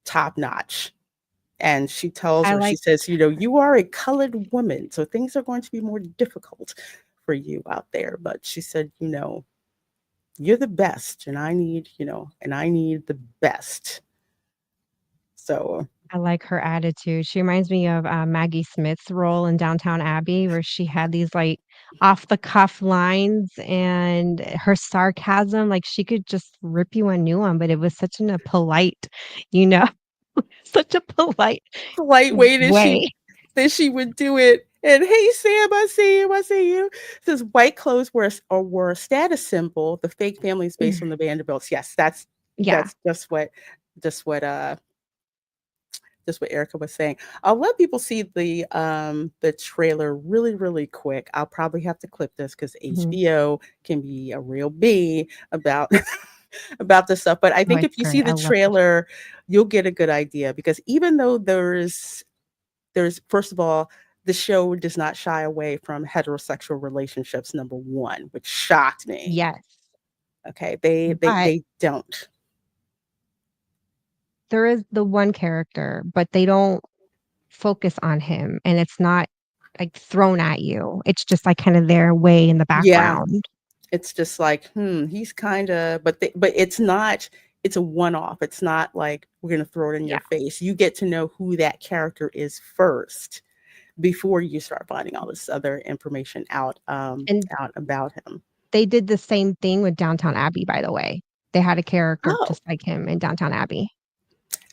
[SPEAKER 1] top notch. And she tells her, she says, you are a colored woman, so things are going to be more difficult for you out there. But she said, you're the best, and I need the best. So
[SPEAKER 10] I like her attitude. She reminds me of Maggie Smith's role in Downtown Abbey, where she had these like off the cuff lines and her sarcasm. Like she could just rip you a new one, but it was such a polite, such a polite
[SPEAKER 1] way that she would do it. And hey Sam, I see you. I see you. Says white clothes were a status symbol. The fake family is based on the Vanderbilts. Yes, that's
[SPEAKER 10] Yeah.
[SPEAKER 1] just what just what Erica was saying. I'll let people see the trailer really quick. I'll probably have to clip this because
[SPEAKER 10] Mhm.
[SPEAKER 1] HBO can be a real bee about about this stuff. But I
[SPEAKER 10] Oh,
[SPEAKER 1] think
[SPEAKER 10] it's
[SPEAKER 1] if you see
[SPEAKER 10] great. I
[SPEAKER 1] the
[SPEAKER 10] love this.
[SPEAKER 1] trailer, you'll get a good idea. Because even though there's first of all, the show does not shy away from heterosexual relationships, number one, which shocked me.
[SPEAKER 10] Yes.
[SPEAKER 1] Okay, they
[SPEAKER 10] But
[SPEAKER 1] don't.
[SPEAKER 10] there is the one character, but they don't focus on him, and it's not, like, thrown at you. It's just, like, kinda there way in the
[SPEAKER 1] Yeah,
[SPEAKER 10] background.
[SPEAKER 1] it's just like, he's kind of, but it's not. It's a one-off. It's not like we're gonna throw it in
[SPEAKER 10] Yeah.
[SPEAKER 1] your face. You get to know who that character is first before you start finding all this other information out
[SPEAKER 10] And
[SPEAKER 1] out about him.
[SPEAKER 10] they did the same thing with Downton Abbey, by the way. They had a character
[SPEAKER 1] Oh,
[SPEAKER 10] just like him in Downton Abbey.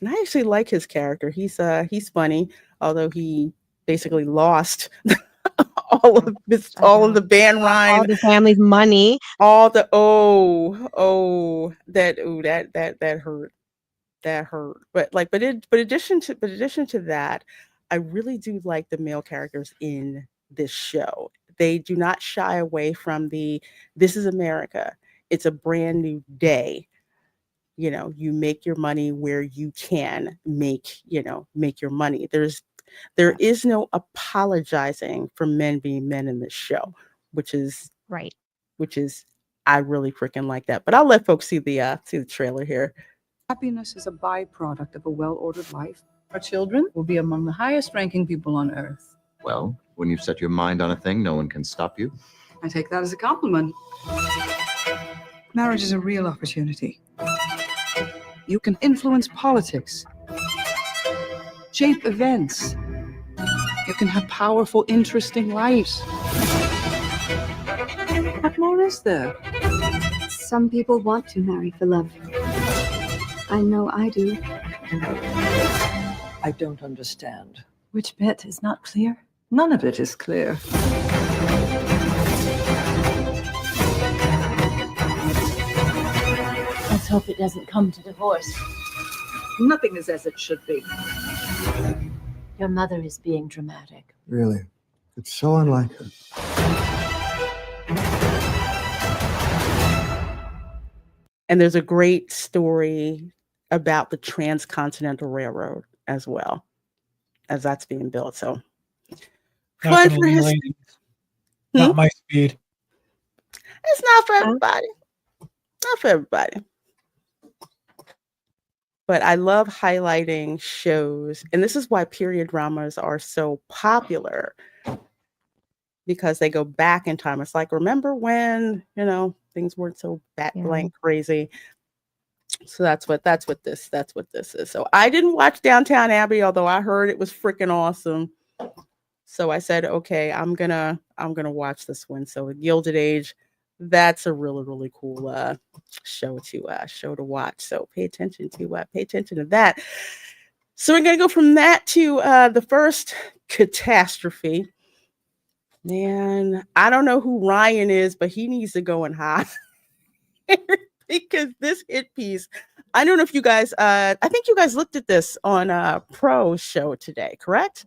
[SPEAKER 1] and I actually like his character. He's funny, although he basically lost all of the band
[SPEAKER 10] All
[SPEAKER 1] rhyme,
[SPEAKER 10] the family's money.
[SPEAKER 1] all the that hurt. That hurt. But addition to that, I really do like the male characters in this show. They do not shy away from this is America. It's a brand new day. You make your money where you can make your money. There is no apologizing for men being men in this show, which is
[SPEAKER 10] Right.
[SPEAKER 1] I really freaking like that. But I'll let folks see the trailer here.
[SPEAKER 13] Happiness is a byproduct of a well-ordered life. Our children will be among the highest-ranking people on earth.
[SPEAKER 14] Well, when you've set your mind on a thing, no one can stop you.
[SPEAKER 13] I take that as a compliment. Marriage is a real opportunity. You can influence politics, shape events. You can have powerful, interesting lives. What more is there?
[SPEAKER 15] Some people want to marry for love. I know I do.
[SPEAKER 13] I don't understand. Which bit is not clear? None of it is clear.
[SPEAKER 11] Let's hope it doesn't come to divorce.
[SPEAKER 13] Nothing is as it should be.
[SPEAKER 11] Your mother is being dramatic.
[SPEAKER 16] Really? It's so unlike her.
[SPEAKER 1] And there's a great story about the Transcontinental Railroad as well, as that's being built. So fun for his.
[SPEAKER 12] Not my speed.
[SPEAKER 1] It's not for everybody. Not for everybody. But I love highlighting shows, and this is why period dramas are so popular, because they go back in time. It's like, remember when, things weren't so blank crazy. So that's what this is. So I didn't watch Downton Abbey, although I heard it was freaking awesome. So I said, okay, I'm gonna watch this one. So Gilded Age, that's a really cool show to watch. So pay attention to that. So we're gonna go from that to the first catastrophe. Man, I don't know who Ryan is, but he needs to go in hot because this hit piece. I don't know if you guys. I think you guys looked at this on Pro show today, correct?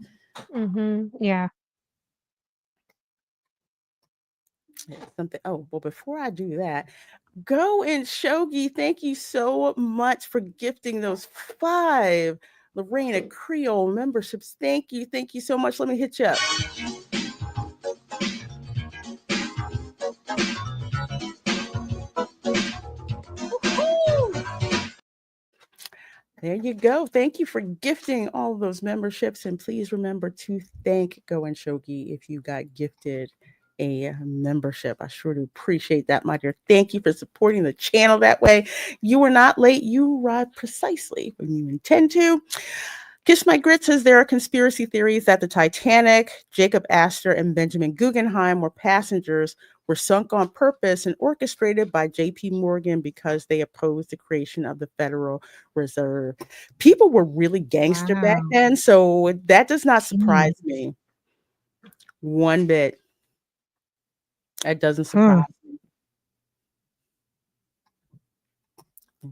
[SPEAKER 10] Yeah.
[SPEAKER 1] Something. Oh, well, before I do that, go and Shogi. Thank you so much for gifting those 5 Reina Creole memberships. Thank you so much. Let me hit you up. There you go. Thank you for gifting all of those memberships. And please remember to thank Go and Shogi if you got gifted a membership. I sure do appreciate that, my dear. Thank you for supporting the channel that way. You are not late. You arrive precisely when you intend to. Kiss My Grit says there are conspiracy theories that the Titanic, Jacob Astor, and Benjamin Guggenheim were passengers were sunk on purpose and orchestrated by J.P. Morgan because they opposed the creation of the Federal Reserve. People were really gangster back then, so that does not surprise me. One bit. That doesn't surprise me.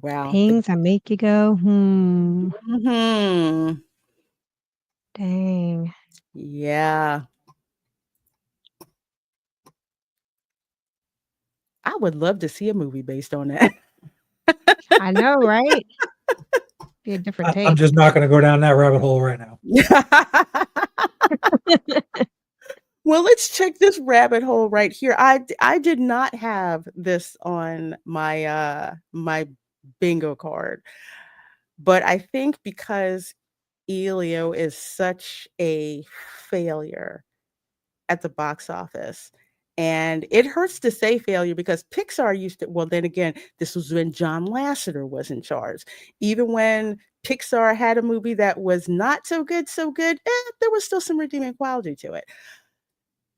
[SPEAKER 1] Wow.
[SPEAKER 10] Things that make you go,
[SPEAKER 1] Mm-hmm.
[SPEAKER 10] Dang.
[SPEAKER 1] Yeah. I would love to see a movie based on that.
[SPEAKER 10] I know, right? Be a different
[SPEAKER 12] I'm
[SPEAKER 10] take.
[SPEAKER 12] just not going to go down that rabbit hole right now.
[SPEAKER 1] Well, let's check this rabbit hole right here. I did not have this on my my bingo card, but I think because Elio is such a failure at the box office. And it hurts to say failure because Pixar used to, well, then again, this was when John Lasseter was in charge. Even when Pixar had a movie that was not so good, there was still some redeeming quality to it.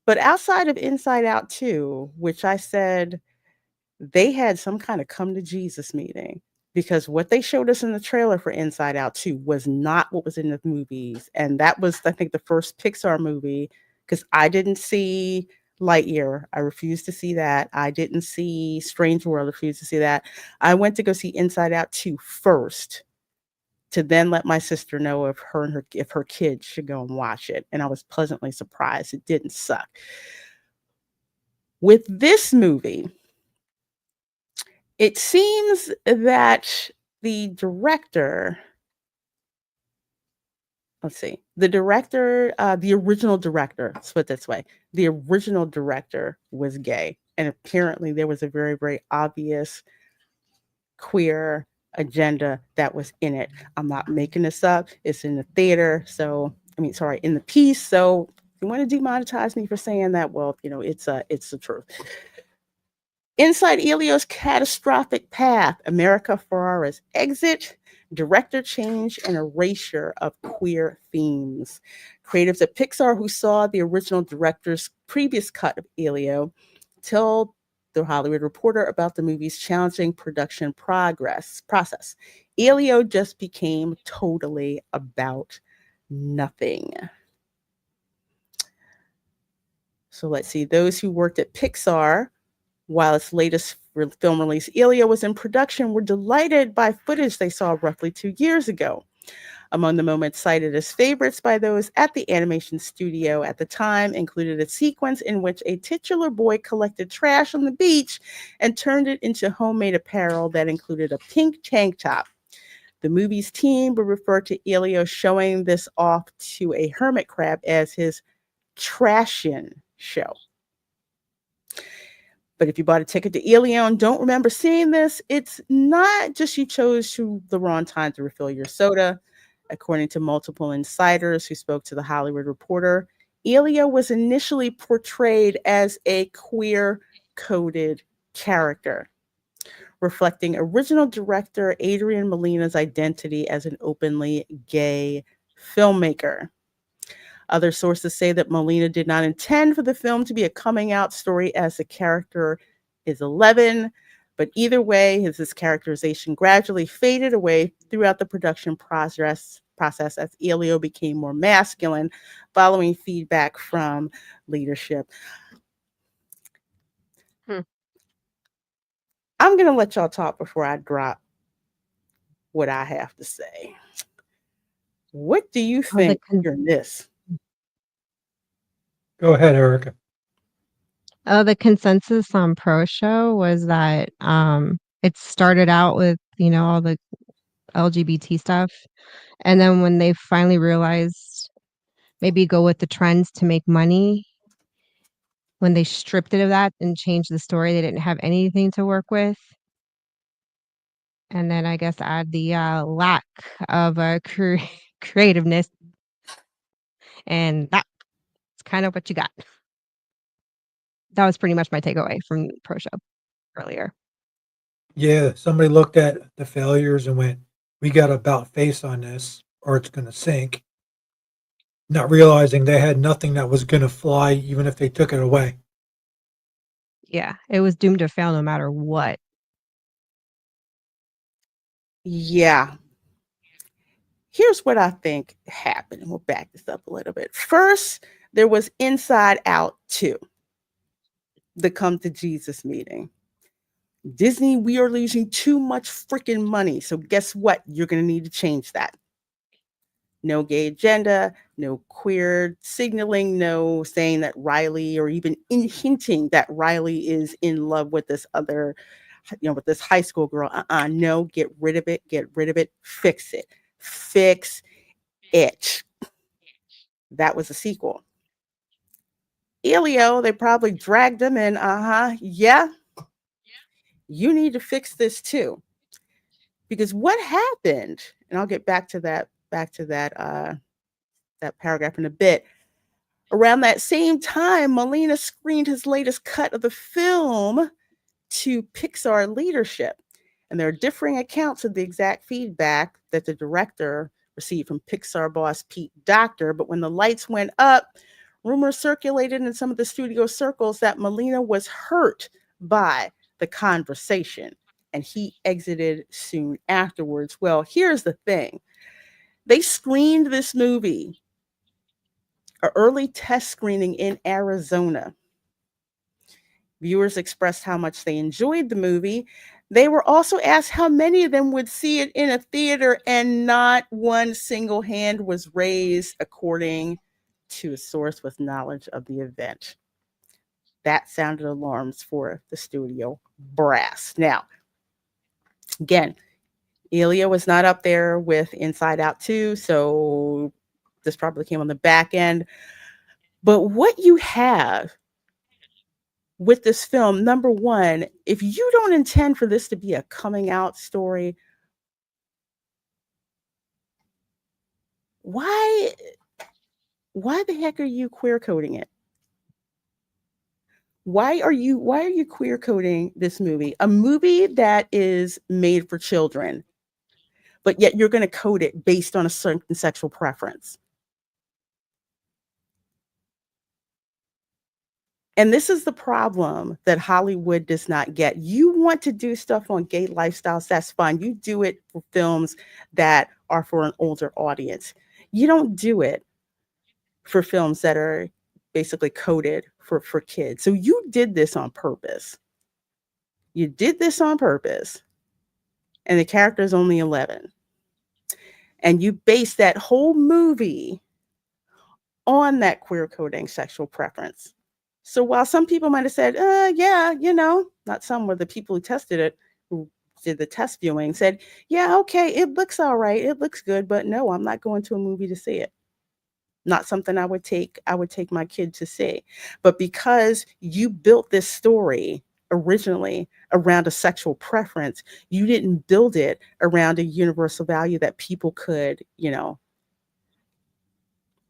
[SPEAKER 1] But outside of Inside Out 2, which I said they had some kind of come to Jesus meeting because what they showed us in the trailer for Inside Out 2 was not what was in the movies. And that was, I think, the first Pixar movie because I didn't see Lightyear. I refused to see that. I didn't see Strange World. I refused to see that. I went to go see Inside Out 2 first to then let my sister know if her kids should go and watch it. And I was pleasantly surprised it didn't suck. With this movie, it seems that the director, the original director, let's put it this way, the original director was gay. And apparently there was a very, very obvious queer agenda that was in it. I'm not making this up. It's in the theater. In the piece. So if you want to demonetize me for saying that, well, it's the truth. Inside Elio's catastrophic path, America Ferrera's exit, director change, and erasure of queer themes. Creatives at Pixar who saw the original director's previous cut of Elio told The Hollywood Reporter about the movie's challenging production process. Elio just became totally about nothing. So let's see. Those who worked at Pixar while its latest film release, Elio, was in production, were delighted by footage they saw roughly 2 years ago. Among the moments cited as favorites by those at the animation studio at the time included a sequence in which a titular boy collected trash on the beach and turned it into homemade apparel that included a pink tank top. The movie's team would refer to Elio showing this off to a hermit crab as his Trashin show. But if you bought a ticket to Elio and don't remember seeing this, it's not just you chose the wrong time to refill your soda. According to multiple insiders who spoke to The Hollywood Reporter, Elio was initially portrayed as a queer-coded character, reflecting original director Adrian Molina's identity as an openly gay filmmaker. Other sources say that Molina did not intend for the film to be a coming out story as the character is 11, but either way, his characterization gradually faded away throughout the production process as Elio became more masculine following feedback from leadership. I'm going to let y'all talk before I drop what I have to say. What do you think you're this?
[SPEAKER 12] Go ahead, Erica.
[SPEAKER 10] The consensus on Pro Show was that it started out with, all the LGBT stuff. And then when they finally realized maybe go with the trends to make money, when they stripped it of that and changed the story, they didn't have anything to work with. And then I guess add the lack of creativeness. And that's kind of what you got. That was pretty much my takeaway from Pro Show earlier.
[SPEAKER 12] Yeah, somebody looked at the failures and went, we got to about face on this or it's going to sink. Not realizing they had nothing that was going to fly even if they took it away.
[SPEAKER 10] Yeah, it was doomed to fail no matter what.
[SPEAKER 1] Yeah. Here's what I think happened. We'll back this up a little bit. First, There was Inside Out 2, the Come to Jesus meeting. Disney, we are losing too much freaking money. So guess what? You're going to need to change that. No gay agenda, no queer signaling, no saying that Riley, or even hinting that Riley is in love with this other, with this high school girl. No, get rid of it. Get rid of it. Fix it. Fix it. That was a sequel. Elio, they probably dragged him in. Yeah, you need to fix this too. Because what happened, and I'll get back to that that paragraph in a bit. Around that same time, Molina screened his latest cut of the film to Pixar leadership. And there are differing accounts of the exact feedback that the director received from Pixar boss Pete Docter. But when the lights went up, rumors circulated in some of the studio circles that Molina was hurt by the conversation, and he exited soon afterwards. Well, here's the thing. They screened this movie, an early test screening in Arizona. Viewers expressed how much they enjoyed the movie. They were also asked how many of them would see it in a theater, and not one single hand was raised, according to a source with knowledge of the event. That sounded alarms for the studio brass. Now, again, Elio was not up there with Inside Out 2, so this probably came on the back end. But what you have with this film, number one, if you don't intend for this to be a coming out story, why the heck are you queer coding it? Why are you queer coding this movie? A movie that is made for children, but yet you're going to code it based on a certain sexual preference. And this is the problem that Hollywood does not get. You want to do stuff on gay lifestyles, that's fine. You do it for films that are for an older audience. You don't do it for films that are basically coded for kids. So you did this on purpose. You did this on purpose. And the character is only 11. And you base that whole movie on that queer coding sexual preference. So while some people might have said, yeah, not some, were the people who tested it, who did the test viewing, said, yeah, okay, it looks all right. It looks good, but no, I'm not going to a movie to see it. Not something I would take my kid to see. But because you built this story originally around a sexual preference, you didn't build it around a universal value that people could,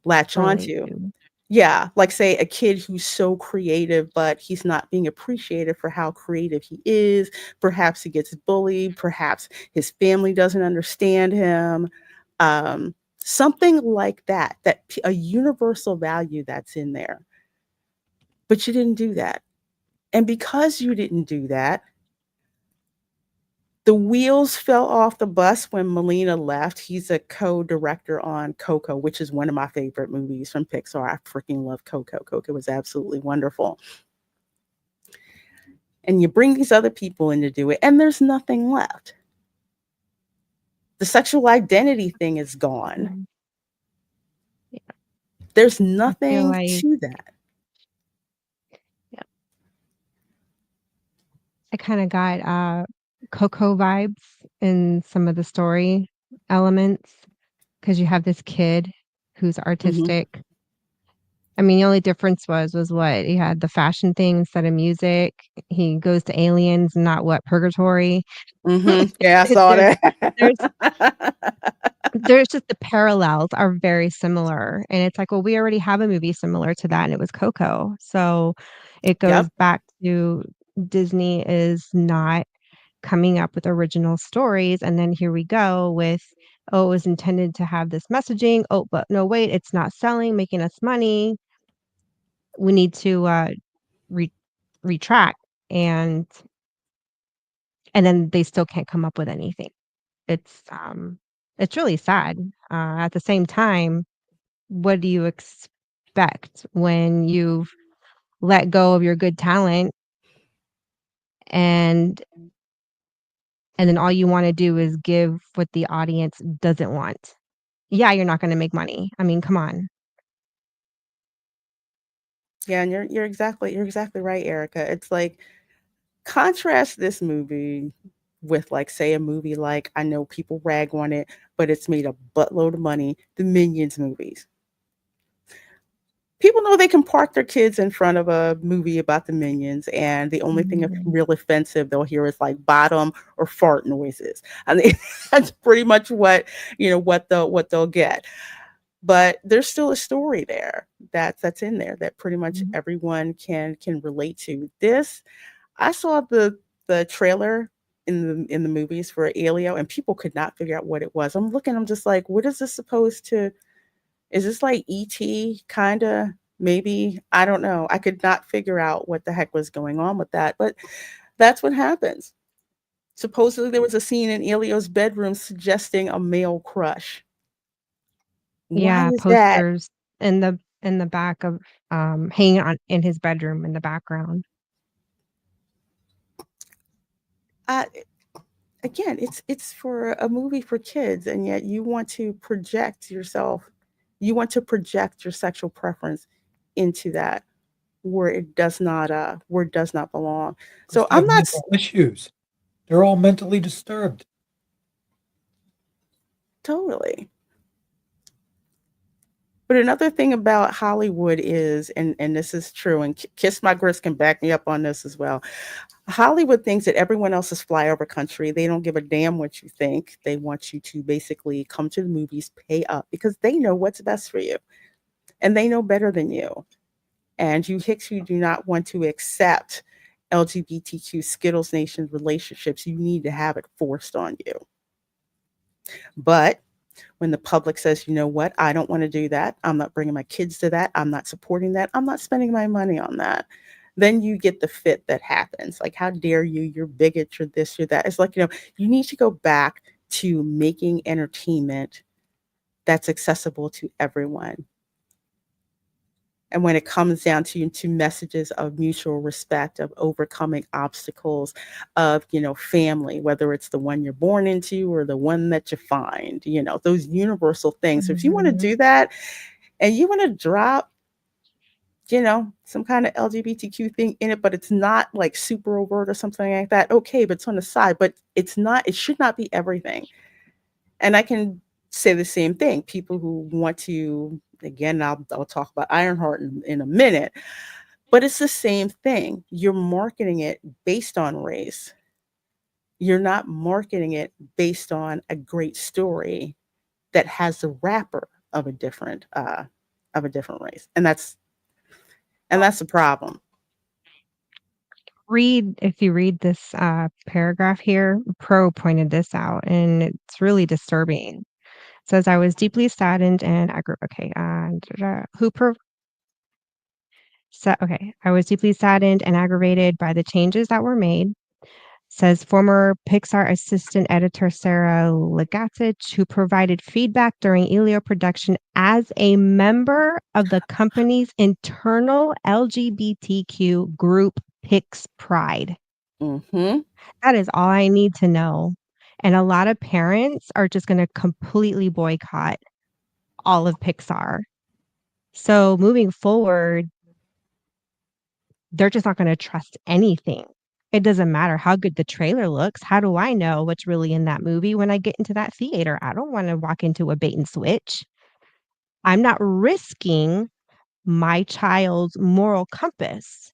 [SPEAKER 1] latch onto. Yeah, like say a kid who's so creative, but he's not being appreciated for how creative he is. Perhaps he gets bullied. Perhaps his family doesn't understand him. Something like that, a universal value that's in there. But you didn't do that. And because you didn't do that, the wheels fell off the bus when Molina left. He's a co-director on Coco, which is one of my favorite movies from Pixar. I freaking love Coco. Coco was absolutely wonderful. And you bring these other people in to do it, and there's nothing left. The sexual identity thing is gone.
[SPEAKER 10] Yeah.
[SPEAKER 1] There's nothing
[SPEAKER 10] like,
[SPEAKER 1] to that.
[SPEAKER 10] Yeah. I kind of got Coco vibes in some of the story elements, because you have this kid who's artistic. I mean, the only difference was what? He had the fashion thing instead of music. He goes to aliens, not what, purgatory.
[SPEAKER 1] Yeah, I saw that.
[SPEAKER 10] There's just the parallels are very similar. And it's like, well, we already have a movie similar to that, and it was Coco. So it goes back to Disney is not coming up with original stories. And then here we go with, it was intended to have this messaging. Oh, but no, wait, it's not selling, making us money. We need to retract. And then they still can't come up with anything. It's really sad. At the same time, what do you expect? expect when you've let go of your good talent and then all you want to do is give what the audience doesn't want. Yeah, you're not going to make money. I mean, come on.
[SPEAKER 1] Yeah, and you're exactly right, Erica. It's like contrast this movie with like say a movie like I know people rag on it, but it's made a buttload of money, the Minions movies. People know they can park their kids in front of a movie about the Minions, and the only thing real offensive they'll hear is like bottom or fart noises. I mean, that's pretty much what what they'll get. But there's still a story there that's in there that pretty much everyone can relate to. This I saw the trailer in the movies for Elio, and people could not figure out what it was. I'm just like, what is this supposed to? Is this like ET kinda? Maybe I don't know. I could not figure out what the heck was going on with that, but that's what happens. Supposedly there was a scene in Elio's bedroom suggesting a male crush. Why
[SPEAKER 10] Yeah,
[SPEAKER 1] is that?
[SPEAKER 10] posters in the back of hanging on in his bedroom in the background.
[SPEAKER 1] I Again, it's for a movie for kids, and yet you want to project yourself. You want to project your sexual preference into that where it does not belong. So
[SPEAKER 12] They have mental issues. They're all mentally disturbed.
[SPEAKER 1] Totally. But another thing about Hollywood is, and this is true, and Kiss My Grits can back me up on this as well. Hollywood thinks that everyone else is flyover country. They don't give a damn what you think. They want you to basically come to the movies, pay up, because they know what's best for you. And they know better than you. And you hicks who do not want to accept LGBTQ Skittles Nation relationships, you need to have it forced on you. But when the public says, you know what, I don't want to do that, I'm not bringing my kids to that, I'm not supporting that, I'm not spending my money on that, then you get the fit that happens. Like, how dare you, you're bigot, you're this, you're that. It's like, you need to go back to making entertainment that's accessible to everyone. And when it comes down to messages of mutual respect, of overcoming obstacles, of, family, whether it's the one you're born into or the one that you find, those universal things. So if you want to do that and you want to drop, some kind of LGBTQ thing in it, but it's not like super overt or something like that, okay, but it's on the side, but it should not be everything. And I can say the same thing. People who want to, again, I'll talk about Ironheart in a minute, but it's the same thing. You're marketing it based on race. You're not marketing it based on a great story that has the wrapper of a different race, and that's the problem.
[SPEAKER 10] If you read this paragraph here, Pro pointed this out, and it's really disturbing. It says, I was deeply saddened and I was deeply saddened and aggravated by the changes that were made, says former Pixar assistant editor Sarah Legatich, who provided feedback during Elio production as a member of the company's internal LGBTQ group Pix Pride.
[SPEAKER 1] Mm-hmm.
[SPEAKER 10] That is all I need to know. And a lot of parents are just going to completely boycott all of Pixar. So moving forward, they're just not going to trust anything. It doesn't matter how good the trailer looks. How do I know what's really in that movie when I get into that theater? I don't want to walk into a bait and switch. I'm not risking my child's moral compass.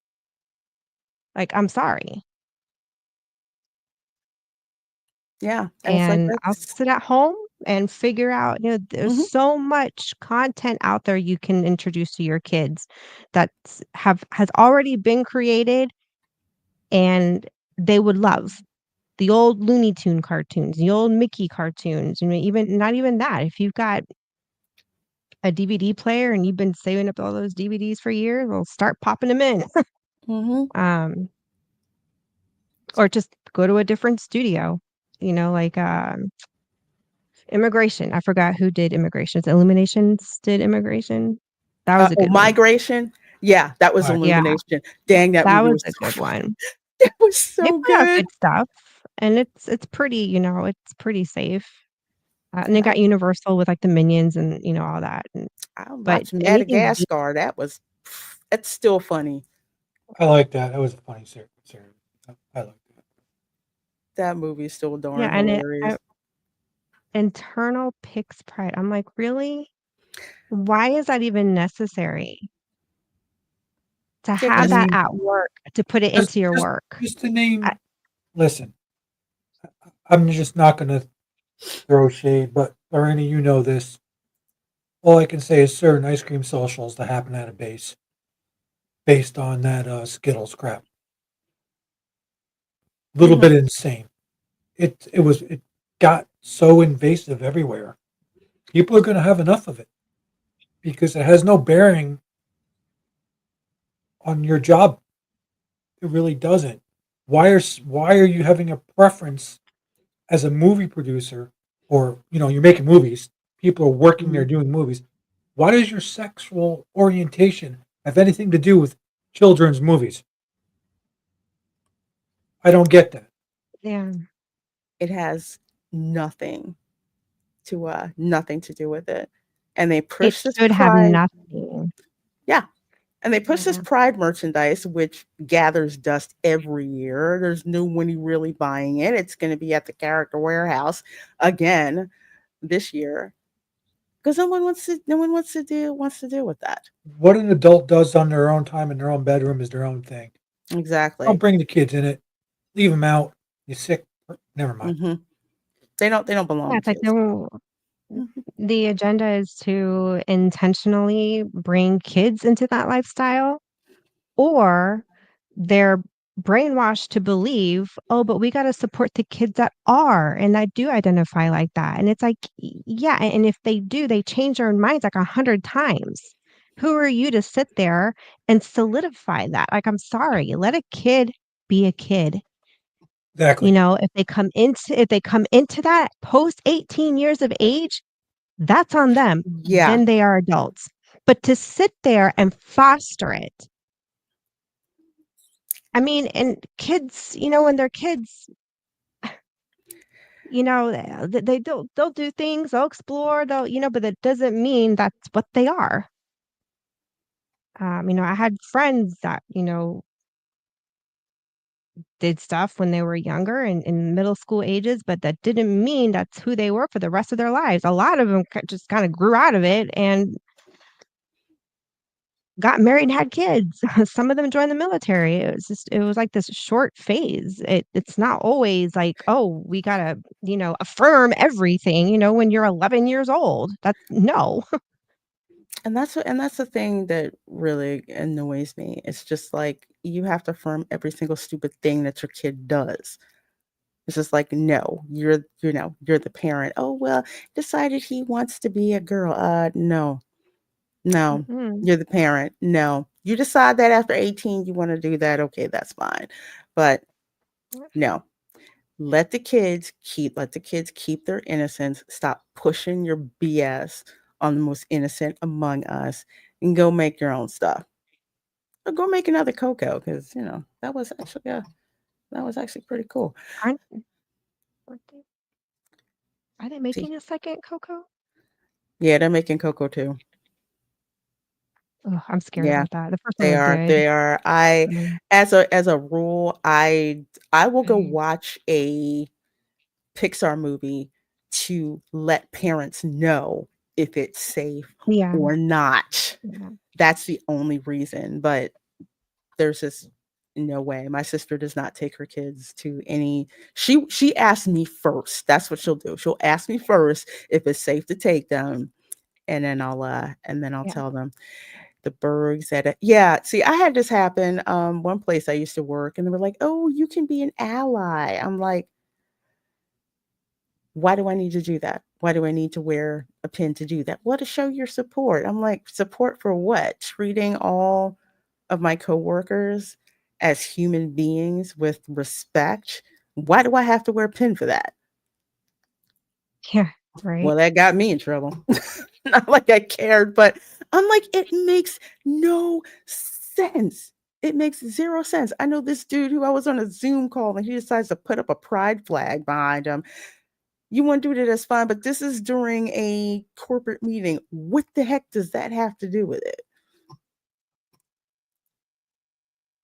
[SPEAKER 10] Like, I'm sorry.
[SPEAKER 1] Yeah.
[SPEAKER 10] And I'll sit at home and figure out, there's so much content out there you can introduce to your kids that has already been created and they would love. The old Looney Tune cartoons, the old Mickey cartoons, even not even that. If you've got a DVD player and you've been saving up all those DVDs for years, we'll start popping them in. Or just go to a different studio, like Immigration. I forgot who did Immigration. Illuminations did Immigration. That was a good one.
[SPEAKER 1] Migration. Yeah, that was
[SPEAKER 10] Yeah,
[SPEAKER 1] Illumination. Dang, that
[SPEAKER 10] that
[SPEAKER 1] movie
[SPEAKER 10] was
[SPEAKER 1] was
[SPEAKER 10] a good one.
[SPEAKER 1] that was
[SPEAKER 10] They
[SPEAKER 1] so
[SPEAKER 10] put out
[SPEAKER 1] good.
[SPEAKER 10] good stuff, and it's pretty, it's pretty safe. And they
[SPEAKER 1] I,
[SPEAKER 10] got Universal with like the Minions and all that.
[SPEAKER 1] I
[SPEAKER 10] But
[SPEAKER 1] watched
[SPEAKER 10] anything
[SPEAKER 1] Madagascar. That's still funny.
[SPEAKER 12] I like that. That was a funny series. I like that.
[SPEAKER 1] That movie is still
[SPEAKER 10] yeah,
[SPEAKER 1] darn
[SPEAKER 10] and
[SPEAKER 1] hilarious.
[SPEAKER 10] internal picks pride. I'm like, really? Why is that even necessary? To
[SPEAKER 1] Yeah,
[SPEAKER 10] have that at work, to put it into your work.
[SPEAKER 12] Just to name. Listen, I'm just not going to throw shade, but Lorena, you know this. All I can say is certain ice cream socials that happen at a base, based on that Skittles crap. A little bit insane. It got so invasive everywhere. People are going to have enough of it because it has no bearing on your job. It really doesn't. Why are you having a preference as a movie producer, or you're making movies? People are working there doing movies. Why does your sexual orientation have anything to do with children's movies? I don't get that.
[SPEAKER 10] Yeah.
[SPEAKER 1] It has nothing to do with it. And they
[SPEAKER 10] It
[SPEAKER 1] push this
[SPEAKER 10] should have
[SPEAKER 1] pride.
[SPEAKER 10] nothing.
[SPEAKER 1] Yeah. And they push this pride merchandise, which gathers dust every year. There's no one really buying it. It's going to be at the Character Warehouse again this year because no one wants to deal with that.
[SPEAKER 12] What an adult does on their own time in their own bedroom is their own thing.
[SPEAKER 1] Exactly.
[SPEAKER 12] Don't bring the kids in it. Leave them out. You're sick. Never mind.
[SPEAKER 1] Mm-hmm. They don't belong.
[SPEAKER 10] Yeah, it's like the agenda is to intentionally bring kids into that lifestyle, or they're brainwashed to believe, oh, but we got to support the kids that are and that do identify like that. And it's like, yeah, and if they do, they change their minds like 100 times. Who are you to sit there and solidify that? Like, I'm sorry, let a kid be a kid.
[SPEAKER 12] Exactly.
[SPEAKER 10] If they come into that post 18 years of age, that's on them.
[SPEAKER 1] Yeah.
[SPEAKER 10] Then they are adults. But to sit there and foster it. I mean, and kids, when they're kids, they'll do things, they'll explore, but that doesn't mean that's what they are. I had friends that, did stuff when they were younger and in middle school ages, but that didn't mean that's who they were for the rest of their lives. A lot of them just kind of grew out of it and got married and had kids. Some of them joined the military. It was like this short phase. It's not always like, oh, we gotta, affirm everything, when you're 11 years old. That's no.
[SPEAKER 1] And that's the thing that really annoys me. It's just like you have to affirm every single stupid thing that your kid does. It's just like, no, you're the parent. Oh, well, decided he wants to be a girl. No, you're the parent. No, you decide that after 18 you want to do that. Okay, that's fine. But no, let the kids keep their innocence. Stop pushing your BS on the most innocent among us and go make your own stuff. Or go make another Coco because, that was actually pretty cool.
[SPEAKER 10] Are they making a second Coco?
[SPEAKER 1] Yeah, they're making Coco too.
[SPEAKER 10] Oh, I'm scared
[SPEAKER 1] Yeah,
[SPEAKER 10] about that. The first one
[SPEAKER 1] they
[SPEAKER 10] was
[SPEAKER 1] are.
[SPEAKER 10] good.
[SPEAKER 1] They are. As a rule, I will go watch a Pixar movie to let parents know if it's safe
[SPEAKER 10] Yeah.
[SPEAKER 1] or not.
[SPEAKER 10] Yeah.
[SPEAKER 1] That's the only reason. But there's just no way. My sister does not take her kids to any. She asks me first. That's what she'll do. She'll ask me first if it's safe to take them, and then I'll tell them. The Bergs see, I had this happen. One place I used to work, and they were like, "Oh, you can be an ally." I'm like, why do I need to do that? Why do I need to wear a pin to do that? Well, to show your support. I'm like, support for what? Treating all of my coworkers as human beings with respect. Why do I have to wear a pin for that?
[SPEAKER 10] Yeah, right.
[SPEAKER 1] Well, that got me in trouble. Not like I cared, but I'm like, it makes no sense. It makes zero sense. I know this dude who I was on a Zoom call and he decides to put up a pride flag behind him. You want to do that, that's fine, but this is during a corporate meeting. What the heck does that have to do with it?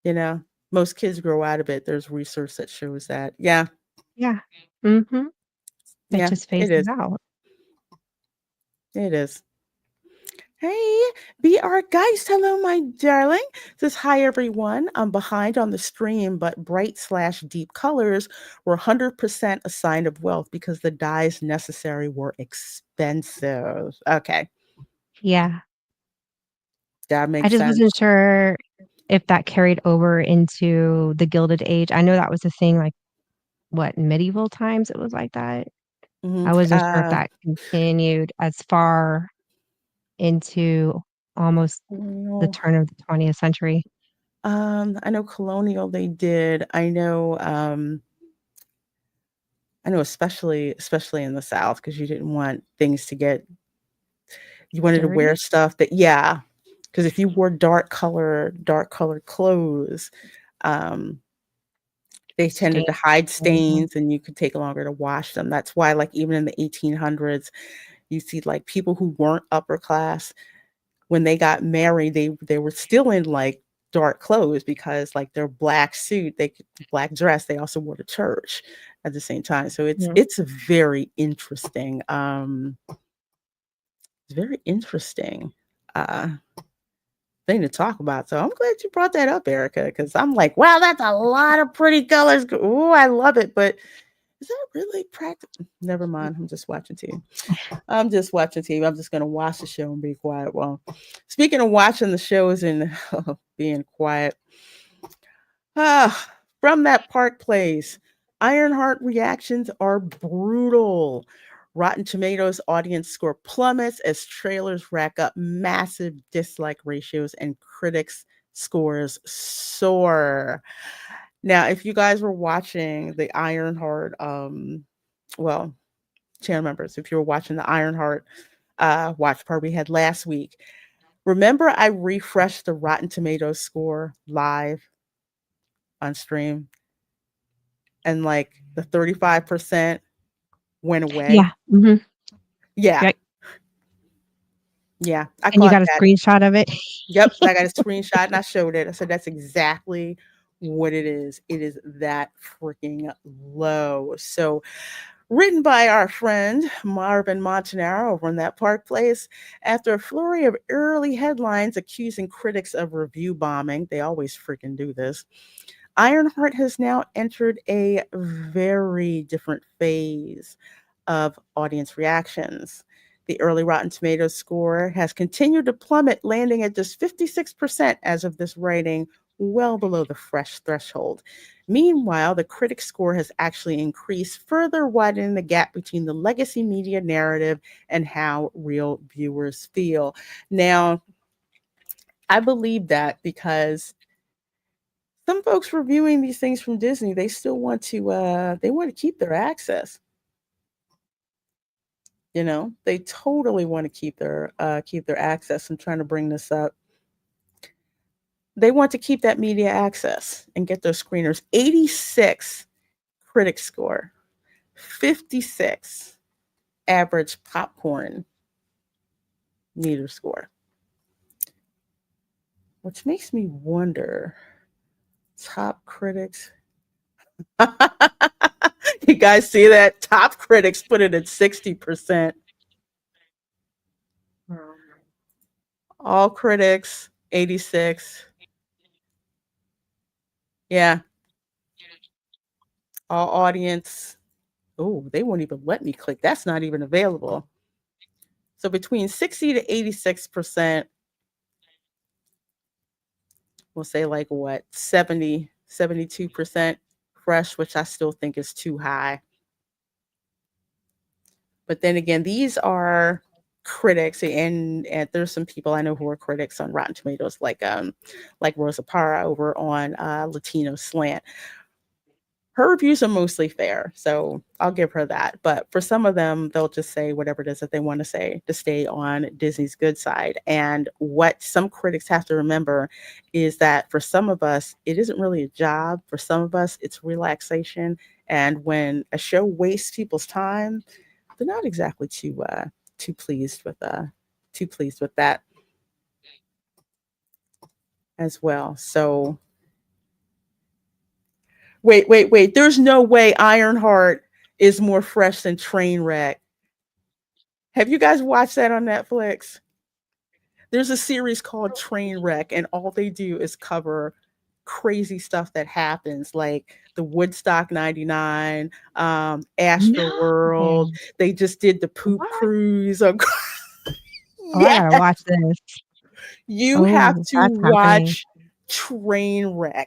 [SPEAKER 1] You know, most kids grow out of it. There's research that shows that. Yeah.
[SPEAKER 10] Yeah. Mhm. It
[SPEAKER 1] Yeah,
[SPEAKER 10] just
[SPEAKER 1] it is.
[SPEAKER 10] phases out.
[SPEAKER 1] It is. Hey, BR Geist. Hello, my darling. Says, hi, everyone. I'm behind on the stream, but bright/deep colors were 100% a sign of wealth because the dyes necessary were expensive. Okay.
[SPEAKER 10] Yeah.
[SPEAKER 1] That
[SPEAKER 10] I
[SPEAKER 1] makes
[SPEAKER 10] just
[SPEAKER 1] sense.
[SPEAKER 10] wasn't sure if that carried over into the Gilded Age. I know that was a thing, like, what, medieval times it was like that?
[SPEAKER 1] Mhm.
[SPEAKER 10] I wasn't sure if that continued as far into almost the
[SPEAKER 1] Colonial.
[SPEAKER 10] turn of the 20th century.
[SPEAKER 1] I know colonial they did. I know especially in the South, because you didn't want things to get you wanted to wear
[SPEAKER 10] Dirty?
[SPEAKER 1] stuff that because if you wore dark colored clothes, um they tended to
[SPEAKER 10] Stains.
[SPEAKER 1] hide
[SPEAKER 10] Mhm.
[SPEAKER 1] stains and you could take longer to wash them. That's why, like, even in the 1800s, you see like people who weren't upper class, when they got married, they were still in like dark clothes because like their black suit, black dress, they also wore to church at the same time. So
[SPEAKER 10] Mhm.
[SPEAKER 1] it's a very interesting very interesting uh thing to talk about. So I'm glad you brought that up, Erica, because I'm like, wow, that's a lot of pretty colors. Oh, I love it. But is that really practical? Never mind. I'm just watching TV. I'm just watching TV. I'm just going to watch the show and be quiet. Well, speaking of watching the shows and being quiet, from that Park Place, Ironheart reactions are brutal. Rotten Tomatoes audience score plummets as trailers rack up massive dislike ratios and critics' scores soar. Now, if you guys were watching the Ironheart, well, channel members, if you were watching the Ironheart watch party we had last week, remember I refreshed the Rotten Tomatoes score live on stream and like the 35% went away?
[SPEAKER 10] Yeah. Mhm.
[SPEAKER 1] Yeah.
[SPEAKER 10] Right.
[SPEAKER 1] Yeah, I
[SPEAKER 10] And you
[SPEAKER 1] caught
[SPEAKER 10] got a
[SPEAKER 1] that.
[SPEAKER 10] screenshot of it?
[SPEAKER 1] Yep, I got a screenshot and I showed it. I said, "That's exactly what it is. It is that freaking low." So, written by our friend Marvin Montanaro over in that Park Place, after a flurry of early headlines accusing critics of review bombing, they always freaking do this, Ironheart has now entered a very different phase of audience reactions. The early Rotten Tomatoes score has continued to plummet, landing at just 56% as of this writing, well below the fresh threshold. Meanwhile, the critic score has actually increased, further widening the gap between the legacy media narrative and how real viewers feel. Now, I believe that because some folks reviewing these things from Disney, they still want to they want to keep their access. You know, they totally want to keep their access. I'm trying to bring this up. They want to keep that media access and get those screeners. 86 critic score, 56 average popcorn meter score. Which makes me wonder, top critics. You guys see that? Top critics put it at 60%. All critics, 86. Yeah. All audience. Oh, they won't even let me click. That's not even available. So between 60 to 86%, we'll say like what, 70, 72% fresh, which I still think is too high. But then again, these are critics, and there's some people I know who are critics on Rotten Tomatoes, like Rosa Parra over on Latino Slant. her reviews are mostly fair, so I'll give her that. But for some of them, they'll just say whatever it is that they want to say to stay on Disney's good side. And what some critics have to remember is that for some of us, it isn't really a job. For some of us, it's relaxation. And when a show wastes people's time, they're not exactly too pleased with that as well. So wait. There's no way Ironheart is more fresh than Trainwreck. Have you guys watched that on Netflix? There's a series called Trainwreck, and all they do is cover crazy stuff that happens, like the Woodstock 99, Astroworld.
[SPEAKER 10] No.
[SPEAKER 1] They just did the poop cruise.
[SPEAKER 10] Oh, I gotta watch this.
[SPEAKER 1] You have
[SPEAKER 10] Oh,
[SPEAKER 1] to
[SPEAKER 10] that's happening.
[SPEAKER 1] watch Trainwreck.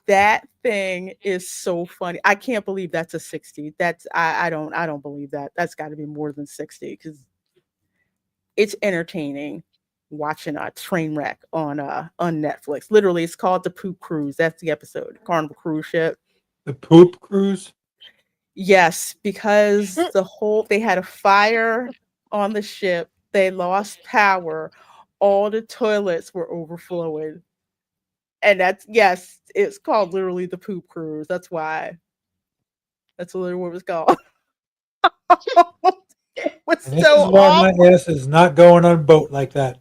[SPEAKER 1] That thing is so funny. I can't believe that's a 60. That's I don't believe that. That's got to be more than 60 because it's entertaining watching a train wreck on Netflix. Literally, it's called The Poop Cruise. That's the episode. Carnival cruise ship.
[SPEAKER 12] The poop cruise?
[SPEAKER 1] Yes, because they had a fire on the ship. They lost power. All the toilets were overflowing. And it's called literally The Poop Cruise. That's why. That's literally what it was called. It was
[SPEAKER 12] And this
[SPEAKER 1] so
[SPEAKER 12] is why
[SPEAKER 1] awful.
[SPEAKER 12] my ass is not going on a boat like that.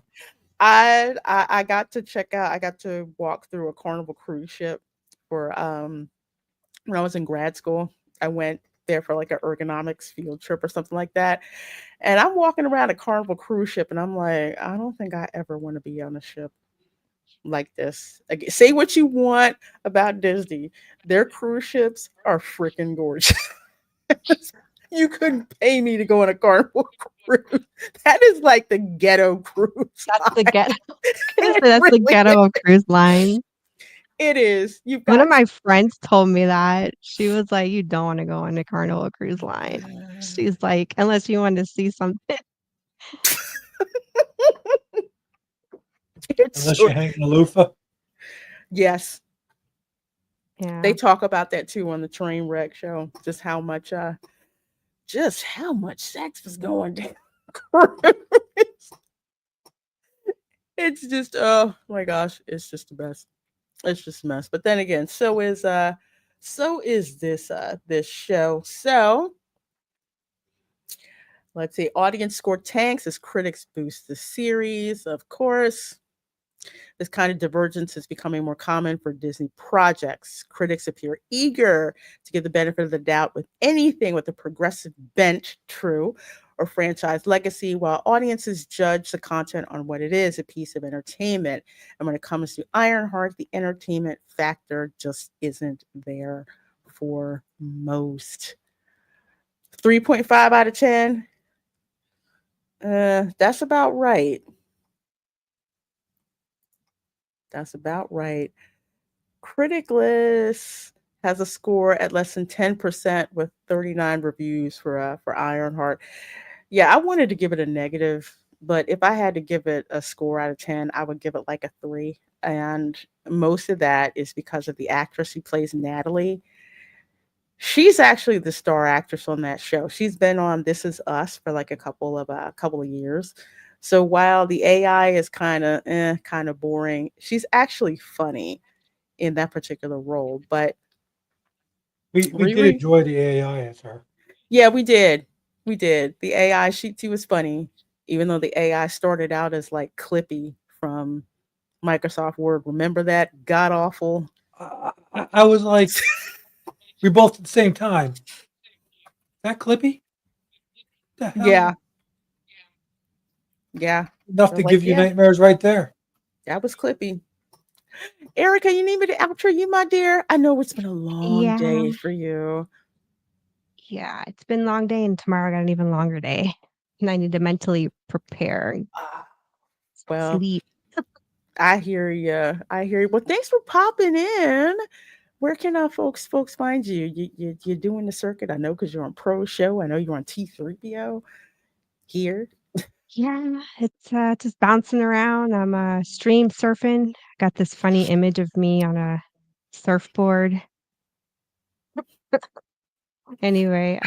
[SPEAKER 1] I got to I got to walk through a Carnival cruise ship for when I was in grad school. I went there for like an ergonomics field trip or something like that. And I'm walking around a Carnival cruise ship and I'm like, I don't think I ever want to be on a ship like this. Like, say what you want about Disney. Their cruise ships are freaking gorgeous. You couldn't pay me to go on a Carnival cruise. That is like the ghetto cruise.
[SPEAKER 10] That's the ghetto.
[SPEAKER 1] It
[SPEAKER 10] That's the
[SPEAKER 1] really
[SPEAKER 10] ghetto of cruise line.
[SPEAKER 1] It is. You've
[SPEAKER 10] One
[SPEAKER 1] got
[SPEAKER 10] of my friends told me that. She was like, "You don't want to go on a Carnival cruise line." She's like, "Unless you want to see something."
[SPEAKER 12] Unless you're hanging a loofah.
[SPEAKER 1] Yes.
[SPEAKER 10] Yeah.
[SPEAKER 1] They talk about that too on the train wreck show. Just how much sex was going down. It's just, oh my gosh, it's just the best. It's just a mess. But then again, so is this show. So let's see. Audience score tanks as critics boost the series. Of course, this kind of divergence is becoming more common for Disney projects. Critics appear eager to give the benefit of the doubt with anything with a progressive bent, true, or franchise legacy, while audiences judge the content on what it is, a piece of entertainment. And when it comes to Ironheart, the entertainment factor just isn't there for most. 3.5 out of 10. That's about right. That's about right. Critic List has a score at less than 10% with 39 reviews for Ironheart. Yeah, I wanted to give it a negative, but if I had to give it a score out of 10, I would give it like a 3. And most of that is because of the actress who plays Natalie. She's actually the star actress on that show. She's been on This Is Us for like a couple of years. So while the AI is kind of boring, she's actually funny in that particular role. But
[SPEAKER 12] We did enjoy the AI as her.
[SPEAKER 1] yeah, we did. We did. The AI, she was funny, even though the AI started out as like Clippy from Microsoft Word. Remember that god awful?
[SPEAKER 12] I was like, we both at the same time. Is that Clippy? The hell?
[SPEAKER 1] Yeah. Yeah.
[SPEAKER 12] Enough
[SPEAKER 1] So
[SPEAKER 12] to
[SPEAKER 1] like,
[SPEAKER 12] give you
[SPEAKER 1] yeah,
[SPEAKER 12] nightmares right there.
[SPEAKER 1] that was Clippy. Erica, you need me to outro you, my dear? I know it's been a long
[SPEAKER 10] Yeah.
[SPEAKER 1] day for you.
[SPEAKER 10] Yeah, it's been a long day, and tomorrow I got an even longer day. And I need to mentally prepare.
[SPEAKER 1] Well,
[SPEAKER 10] Sleep.
[SPEAKER 1] I hear you. I hear you. Well, thanks for popping in. Where can folks find you? You're doing the circuit. I know because you're on Pro Show. I know you're on T3PO here.
[SPEAKER 10] Yeah, it's just bouncing around. I'm stream surfing. Got this funny image of me on a surfboard. Anyway,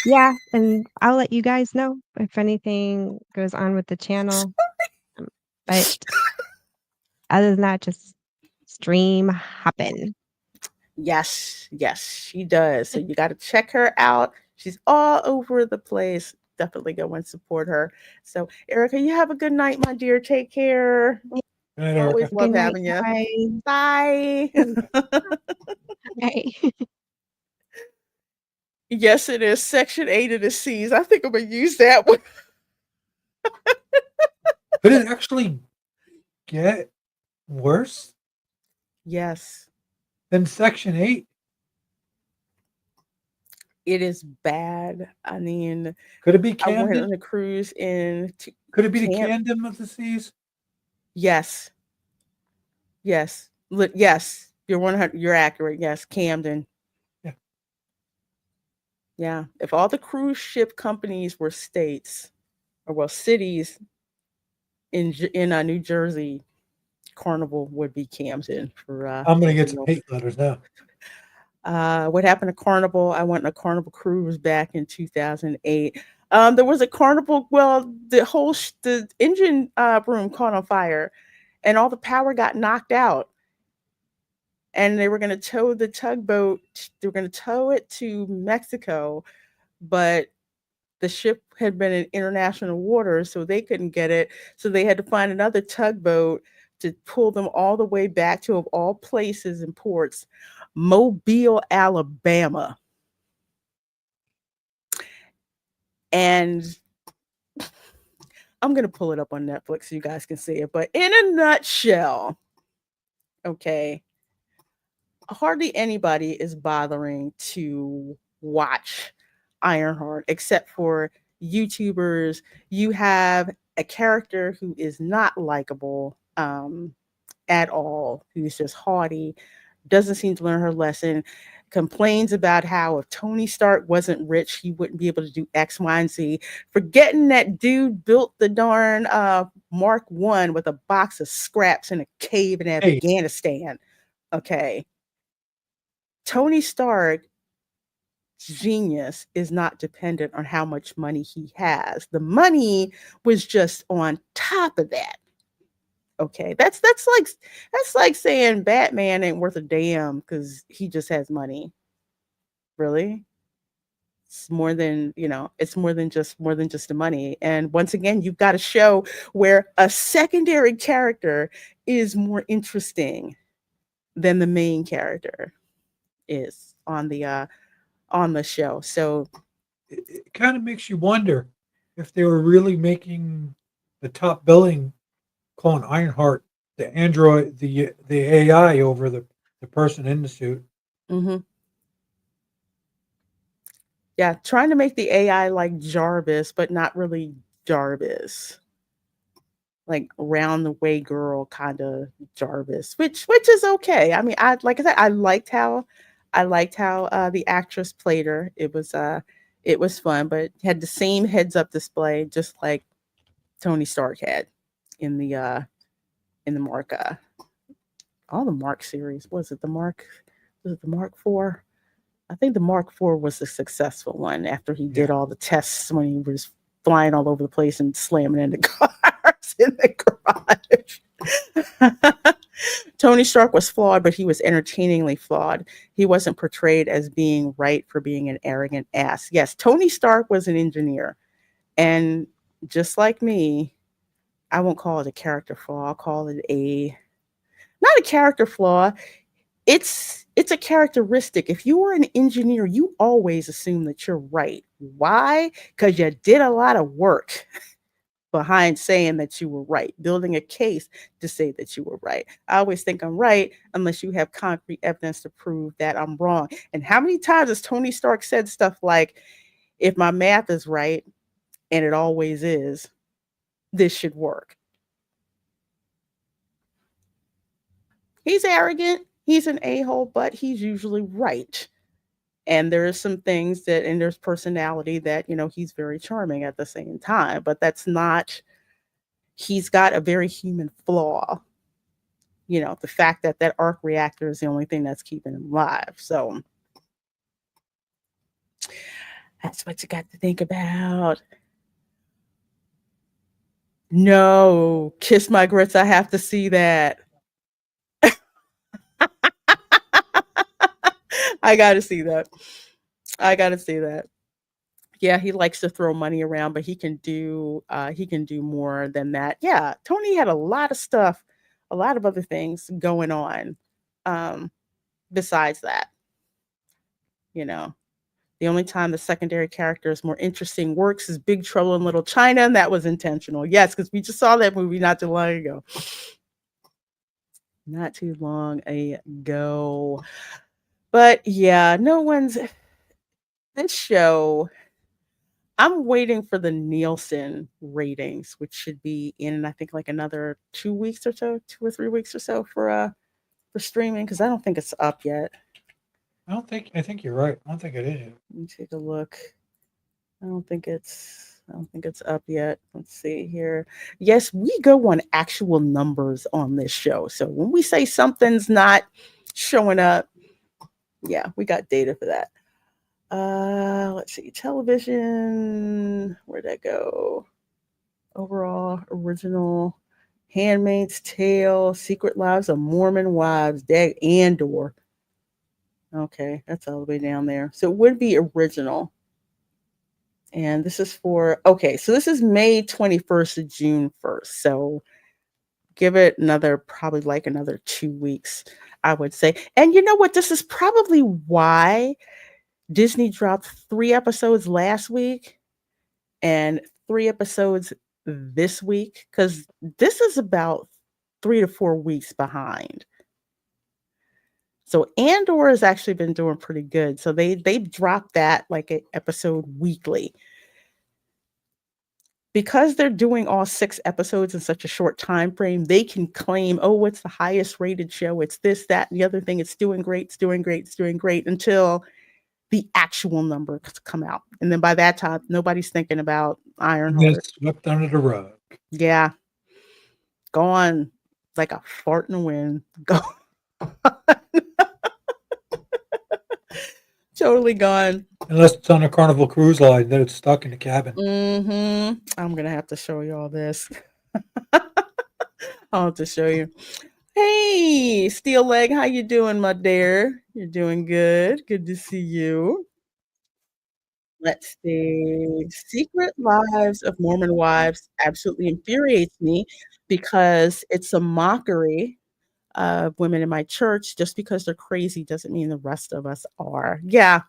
[SPEAKER 10] yeah, and I'll let you guys know if anything goes on with the channel. But other than that, just stream hopping.
[SPEAKER 1] Yes, yes, she does. So you got to check her out. She's all over the place. Definitely go and support her. So, Erica, you have a good night, my dear. Take care.
[SPEAKER 12] Good night,
[SPEAKER 1] Always
[SPEAKER 12] Erica.
[SPEAKER 1] love
[SPEAKER 10] Good night,
[SPEAKER 1] having you.
[SPEAKER 10] guys.
[SPEAKER 1] Bye.
[SPEAKER 10] Bye.
[SPEAKER 1] Yes, it is Section 8 of the C's. I think I'm going to use that one.
[SPEAKER 12] Could it actually get worse
[SPEAKER 1] Yes,
[SPEAKER 12] than Section 8?
[SPEAKER 1] it is bad. I mean,
[SPEAKER 12] Could it be
[SPEAKER 1] I went
[SPEAKER 12] Camden?
[SPEAKER 1] on a cruise in
[SPEAKER 12] Could it be the
[SPEAKER 1] Camp.
[SPEAKER 12] Camden of the seas?
[SPEAKER 1] Yes. Yes. Yes. You're 100. You're accurate. Yes, Camden.
[SPEAKER 12] Yeah.
[SPEAKER 1] Yeah. If all the cruise ship companies were states, or well, cities in New Jersey, Carnival would be Camden for.
[SPEAKER 12] I'm gonna get some hate letters now.
[SPEAKER 1] What happened to Carnival? I went on a Carnival cruise back in 2008. There was a Carnival. Well, the engine room caught on fire, and all the power got knocked out. And they were going to tow the tugboat. They were going to tow it to Mexico, but the ship had been in international waters, so they couldn't get it. So they had to find another tugboat to pull them all the way back to, of all places and ports, Mobile, Alabama. And I'm going to pull it up on Netflix so you guys can see it. But in a nutshell, okay, hardly anybody is bothering to watch Ironheart except for YouTubers. You have a character who is not likable at all, who's just haughty, doesn't seem to learn her lesson, complains about how if Tony Stark wasn't rich, he wouldn't be able to do X, Y, and Z, forgetting that dude built the darn Mark I with a box of scraps in a cave in Afghanistan. Okay. Tony Stark's genius is not dependent on how much money he has. The money was just on top of that. Okay, that's like saying Batman ain't worth a damn because he just has money. Really? It's more than, it's more than just the money. And once again, you've got a show where a secondary character is more interesting than the main character is on the show. So
[SPEAKER 12] it kind of makes you wonder if they were really making the top billing calling Ironheart the android, the AI over the person in the suit.
[SPEAKER 1] Mm-hmm. Yeah, trying to make the AI like Jarvis, but not really Jarvis. Like round the way girl kind of Jarvis, which is okay. I mean, like I said, I liked how the actress played her. It was fun, but had the same heads up display, just like Tony Stark had in the Mark all the Mark series. Was it the Mark 4? I think the Mark IV was the successful one after he did all the tests when he was flying all over the place and slamming into cars in the garage. Tony Stark was flawed, but he was entertainingly flawed. He wasn't portrayed as being right for being an arrogant ass. Yes, Tony Stark was an engineer. And just like me, I won't call it a character flaw. I'll call it not a character flaw. It's a characteristic. If you were an engineer, you always assume that you're right. Why? Because you did a lot of work behind saying that you were right, building a case to say that you were right. I always think I'm right unless you have concrete evidence to prove that I'm wrong. And how many times has Tony Stark said stuff like, if my math is right, and it always is, this should work. He's arrogant. He's an a-hole, but he's usually right. And there's some things and there's personality that, he's very charming at the same time, but he's got a very human flaw. The fact that arc reactor is the only thing that's keeping him alive. So That's what you got to think about. No, Kiss My Grits. I have to see that. I got to see that. I got to see that. Yeah, he likes to throw money around, but he can do more than that. Yeah, Tony had a lot of stuff, a lot of other things going on. Besides that, you know, the only time the secondary character is more interesting works is Big Trouble in Little China, and that was intentional. Yes, because we just saw that movie not too long ago. Not too long ago. But yeah, this show, I'm waiting for the Nielsen ratings, which should be in, I think, like another 2 weeks or so, 2 or 3 weeks or so for streaming, because I don't think it's up yet.
[SPEAKER 12] I think you're right. I don't think it is.
[SPEAKER 1] Let me take a look. I don't think it's up yet. Let's see here. Yes, we go on actual numbers on this show. So when we say something's not showing up, yeah, we got data for that. Let's see. Television. Where'd that go? Overall, original, Handmaid's Tale, Secret Lives of Mormon Wives, Dag Andor. Okay, that's all the way down there. So it would be original. And this is so this is May 21st to June 1st. So give it probably like another 2 weeks, I would say. And you know what? This is probably why Disney dropped 3 episodes last week and 3 episodes this week, because this is about 3 to 4 weeks behind. So Andor has actually been doing pretty good. So they dropped that like an episode weekly. Because they're doing all 6 episodes in such a short time frame, they can claim, oh, it's the highest rated show. It's this, that, and the other thing. It's doing great. It's doing great. It's doing great until the actual numbers come out. And then by that time, nobody's thinking about Ironheart.
[SPEAKER 12] It's swept under the rug.
[SPEAKER 1] Yeah. Gone like a fart in the wind. Gone. Totally gone.
[SPEAKER 12] Unless it's on a Carnival Cruise Line, then it's stuck in the cabin.
[SPEAKER 1] I'm going to have to show you all this. I'll have to show you. Hey, Steel Leg, how you doing, my dear? You're doing good. Good to see you. Let's see. Secret Lives of Mormon Wives absolutely infuriates me because it's a mockery of women in my church. Just because they're crazy doesn't mean the rest of us are. Yeah.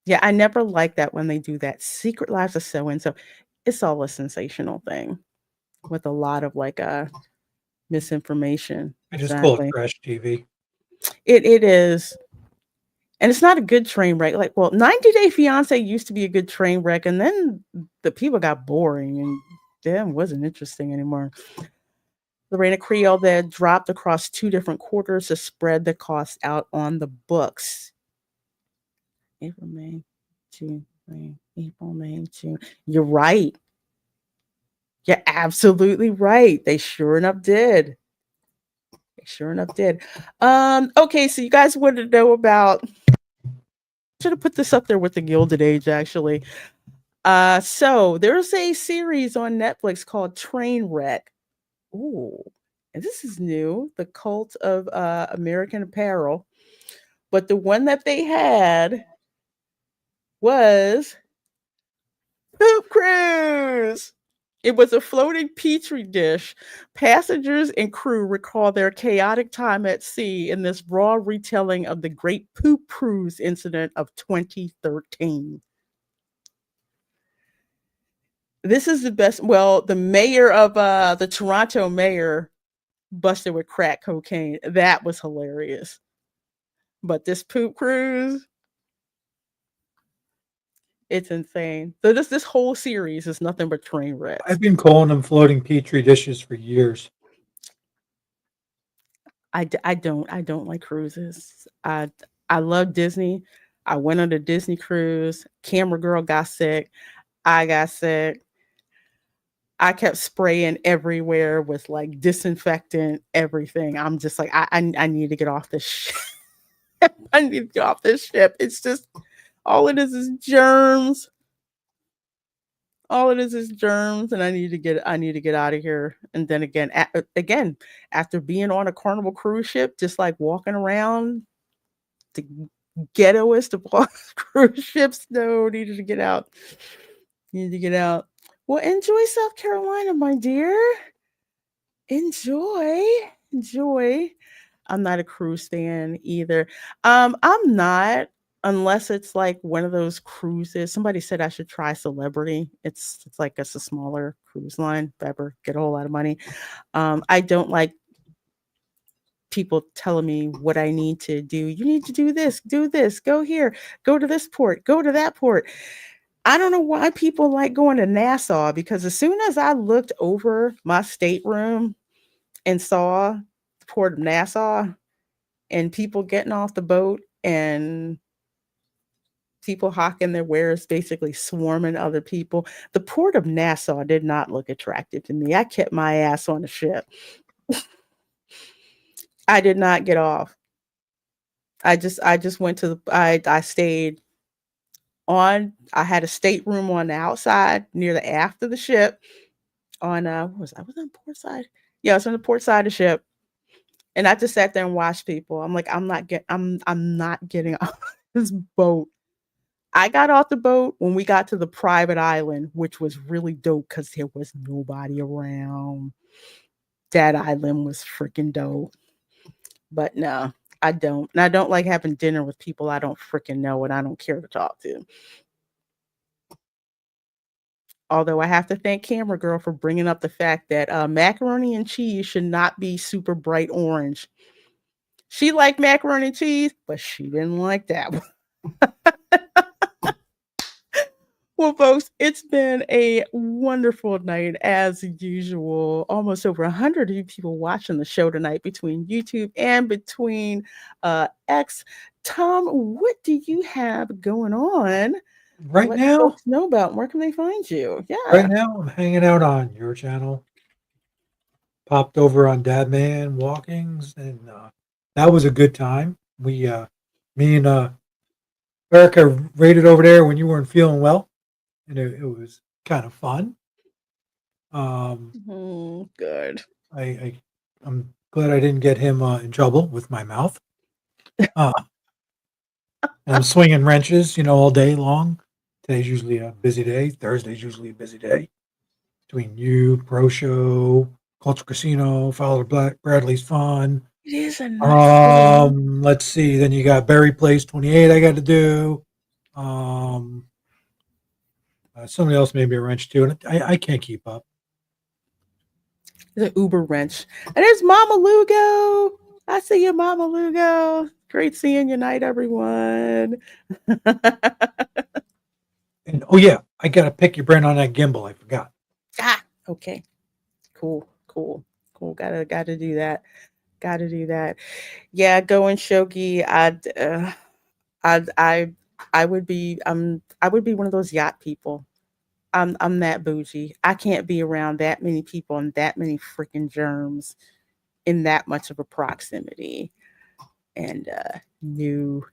[SPEAKER 1] Yeah, I never like that when they do that. Secret Lives of so-and-so. It's all a sensational thing with a lot of like misinformation.
[SPEAKER 12] I just call it trash TV.
[SPEAKER 1] It is. And it's not a good train wreck. Like, well, 90 Day Fiance used to be a good train wreck, and then the people got boring and then it wasn't interesting anymore. The Reina Creole that dropped across 2 different quarters to spread the cost out on the books. April, May, June, May, April, May, June. You're right. You're absolutely right. They sure enough did. Okay, so you guys wanted to know about, should have put this up there with the Gilded Age, actually. So there's a series on Netflix called Trainwreck. Ooh, and this is new, The Cult of American Apparel. But the one that they had was Poop Cruise. It was a floating petri dish. Passengers and crew recall their chaotic time at sea in this raw retelling of the Great Poop Cruise incident of 2013. This is the best. Well, the mayor of the Toronto mayor busted with crack cocaine. That was hilarious. But this Poop Cruise, it's insane. So this whole series is nothing but train wrecks.
[SPEAKER 12] I've been calling them floating petri dishes for years.
[SPEAKER 1] I don't like cruises. I love Disney. I went on a Disney cruise. Camera girl got sick. I got sick. I kept spraying everywhere with like disinfectant, everything. I'm just like, I need to get off this shit. I need to get off this ship. It's just all it is germs. All it is germs, and I need to get out of here. And then again, after being on a Carnival cruise ship, just like walking around the ghettoest of all cruise ships, no, needed to get out. Need to get out. Well, enjoy South Carolina, my dear. Enjoy. I'm not a cruise fan either. I'm not, unless it's like one of those cruises. Somebody said I should try Celebrity. It's like it's a smaller cruise line. Better get a whole lot of money. I don't like people telling me what I need to do. You need to do this, go here, go to this port, go to that port. I don't know why people like going to Nassau, because as soon as I looked over my stateroom and saw the port of Nassau and people getting off the boat and people hawking their wares, basically swarming other people, the port of Nassau did not look attractive to me. I kept my ass on the ship. I did not get off. I just went to I stayed on, I had a stateroom on the outside near the aft of the ship on what was I was on port side? Yeah, I was on the port side of the ship. And I just sat there and watched people. I'm like, I'm not getting off this boat. I got off the boat when we got to the private island, which was really dope because there was nobody around. That island was freaking dope. But no, I don't. And I don't like having dinner with people I don't freaking know and I don't care to talk to. Although I have to thank Camera Girl for bringing up the fact that macaroni and cheese should not be super bright orange. She liked macaroni and cheese, but she didn't like that one. Well, folks, it's been a wonderful night as usual. Almost over 100 of you people watching the show tonight between YouTube and between X. Tom, what do you have going on?
[SPEAKER 12] Right
[SPEAKER 1] Let
[SPEAKER 12] now,
[SPEAKER 1] folks know about. Where can they find you? Yeah.
[SPEAKER 12] right now, I'm hanging out on your channel. Popped over on Dadman Walkings, and that was a good time. Me and Erica raided over there when you weren't feeling well, and it was kind of fun.
[SPEAKER 1] Good.
[SPEAKER 12] I'm glad I didn't get him in trouble with my mouth. And I'm swinging wrenches, all day long. Today's usually a busy day. Thursday's usually a busy day. Between you, Pro Show, Culture Casino, Fowler Bradley's Fun.
[SPEAKER 1] It is a nice one.
[SPEAKER 12] Let's see. Then you got Berry Place 28 I got to do. Somebody else maybe a wrench too. And I can't keep up.
[SPEAKER 1] The Uber wrench. And there's Mama Lugo. I see you, Mama Lugo. Great seeing you tonight, everyone.
[SPEAKER 12] And oh yeah, I got to pick your brain on that gimbal. I forgot.
[SPEAKER 1] Okay. Cool. Gotta do that. Yeah, going Shogi. I would be one of those yacht people. I'm that bougie. I can't be around that many people and that many freaking germs in that much of a proximity. And new.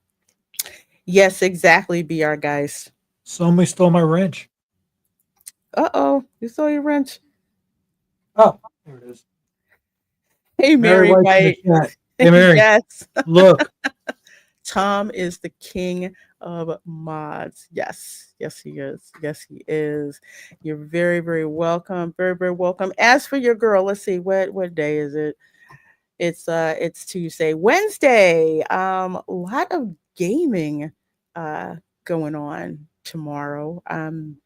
[SPEAKER 1] Yes, exactly, BR guys.
[SPEAKER 12] Somebody stole my wrench.
[SPEAKER 1] Uh-oh, you stole your wrench.
[SPEAKER 12] Oh, there it is.
[SPEAKER 1] Hey, Mary White.
[SPEAKER 12] Hey, Mary.
[SPEAKER 1] Yes.
[SPEAKER 12] Look.
[SPEAKER 1] Tom is the king of mods. Yes, he is. You're very, very welcome. Very, very welcome. As for your girl, let's see, what day is it? It's Tuesday. Wednesday. A lot of gaming going on tomorrow. I'm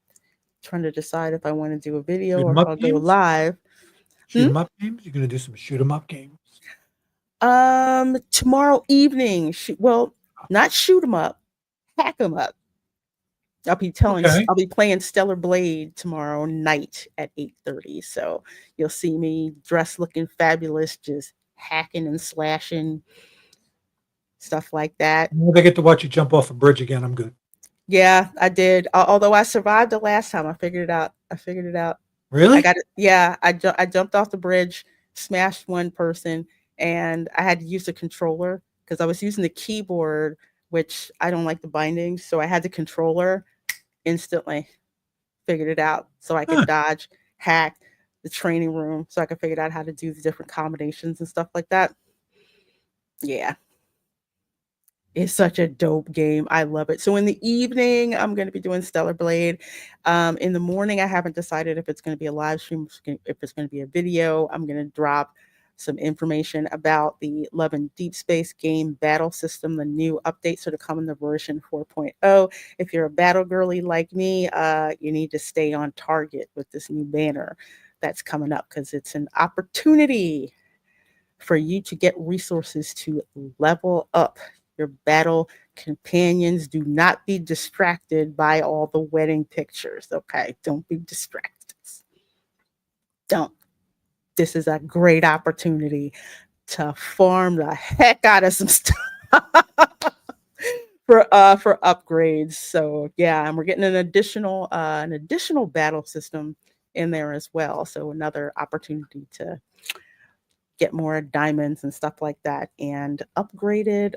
[SPEAKER 1] trying to decide if I want to do a video or if I'll go live.
[SPEAKER 12] Shoot 'em up games? You're gonna do some shoot 'em up games?
[SPEAKER 1] Tomorrow evening. Not shoot 'em up, hack 'em up. I'll be playing Stellar Blade tomorrow night at 8:30. So you'll see me dressed looking fabulous, just hacking and slashing, stuff like that.
[SPEAKER 12] If I get to watch you jump off a bridge again, I'm good.
[SPEAKER 1] Yeah, I did. Although I survived the last time, I figured it out.
[SPEAKER 12] Really?
[SPEAKER 1] I got it. Yeah, I jumped off the bridge, smashed one person, and I had to use the controller because I was using the keyboard, which I don't like the bindings. So I had the controller, instantly figured it out. So I could dodge, hack the training room. So I could figure out how to do the different combinations and stuff like that. Yeah. It's such a dope game. I love it. So in the evening, I'm going to be doing Stellar Blade. In the morning, I haven't decided if it's going to be a live stream, if it's going to be a video. I'm going to drop some information about the Love and Deep Space game battle system, the new updates that are coming to version 4.0. If you're a battle girly like me, you need to stay on target with this new banner that's coming up, because it's an opportunity for you to get resources to level up your battle companions. Do not be distracted by all the wedding pictures. Okay, don't be distracted. Don't. This is a great opportunity to farm the heck out of some stuff for upgrades. So yeah, and we're getting an additional battle system in there as well. So another opportunity to get more diamonds and stuff like that, and upgraded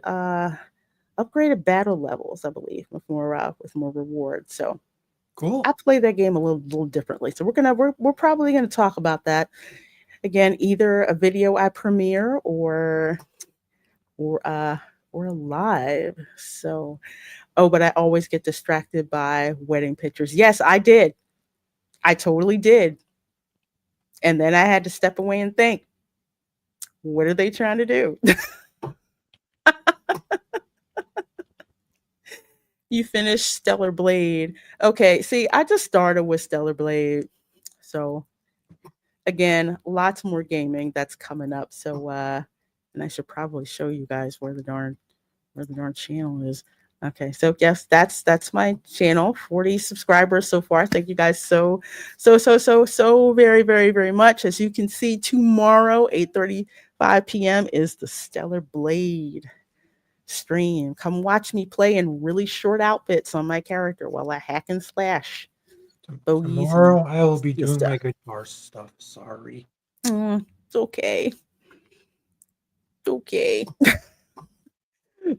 [SPEAKER 1] battle levels, I believe, with more rewards. So
[SPEAKER 12] cool.
[SPEAKER 1] I play that game a little differently. So we're probably gonna talk about that again, either a video I premiere or live. So but I always get distracted by wedding pictures. Yes, I did. I totally did. And then I had to step away and think, what are they trying to do? You finished Stellar Blade. Okay, see, I just started with Stellar Blade. So again, lots more gaming that's coming up. So and I should probably show you guys where the darn channel is. Okay, so yes, that's my channel. 40 subscribers so far. Thank you guys so very, very, very much. As you can see, tomorrow, 8:35 p.m. is the Stellar Blade stream. Come watch me play in really short outfits on my character while I hack and slash.
[SPEAKER 12] Tomorrow I will be doing my guitar stuff. Sorry.
[SPEAKER 1] It's okay. It's okay.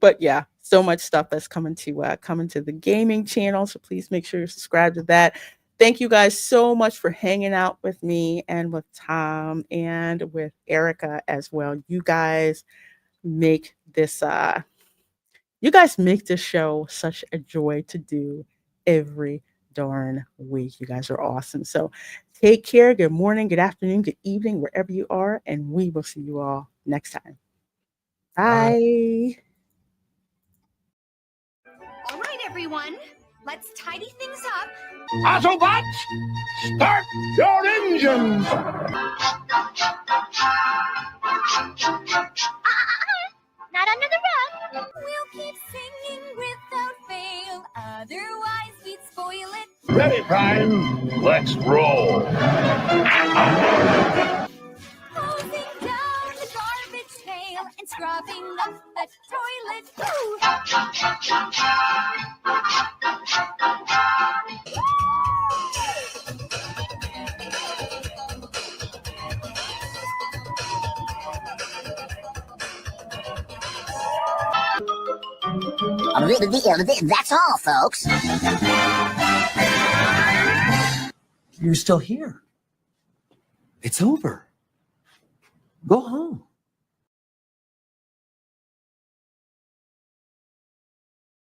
[SPEAKER 1] But yeah, so much stuff that's coming to the gaming channel. So please make sure you're subscribed to that. Thank you guys so much for hanging out with me and with Tom and with Erica as well. You guys make this show such a joy to do every darn week. You guys are awesome. So take care. Good morning, good afternoon, good evening, wherever you are, and we will see you all next time. Bye.
[SPEAKER 17] All right, everyone, let's tidy things up.
[SPEAKER 4] Autobots, start your engines!
[SPEAKER 8] Not under the rug.
[SPEAKER 17] We'll keep singing without fail, otherwise we'd spoil it.
[SPEAKER 4] Ready, Prime? Let's roll.
[SPEAKER 17] Hosing down the garbage pail and scrubbing up the toilet. Ooh.
[SPEAKER 18] That's all, folks.
[SPEAKER 3] You're still here. It's over. Go home.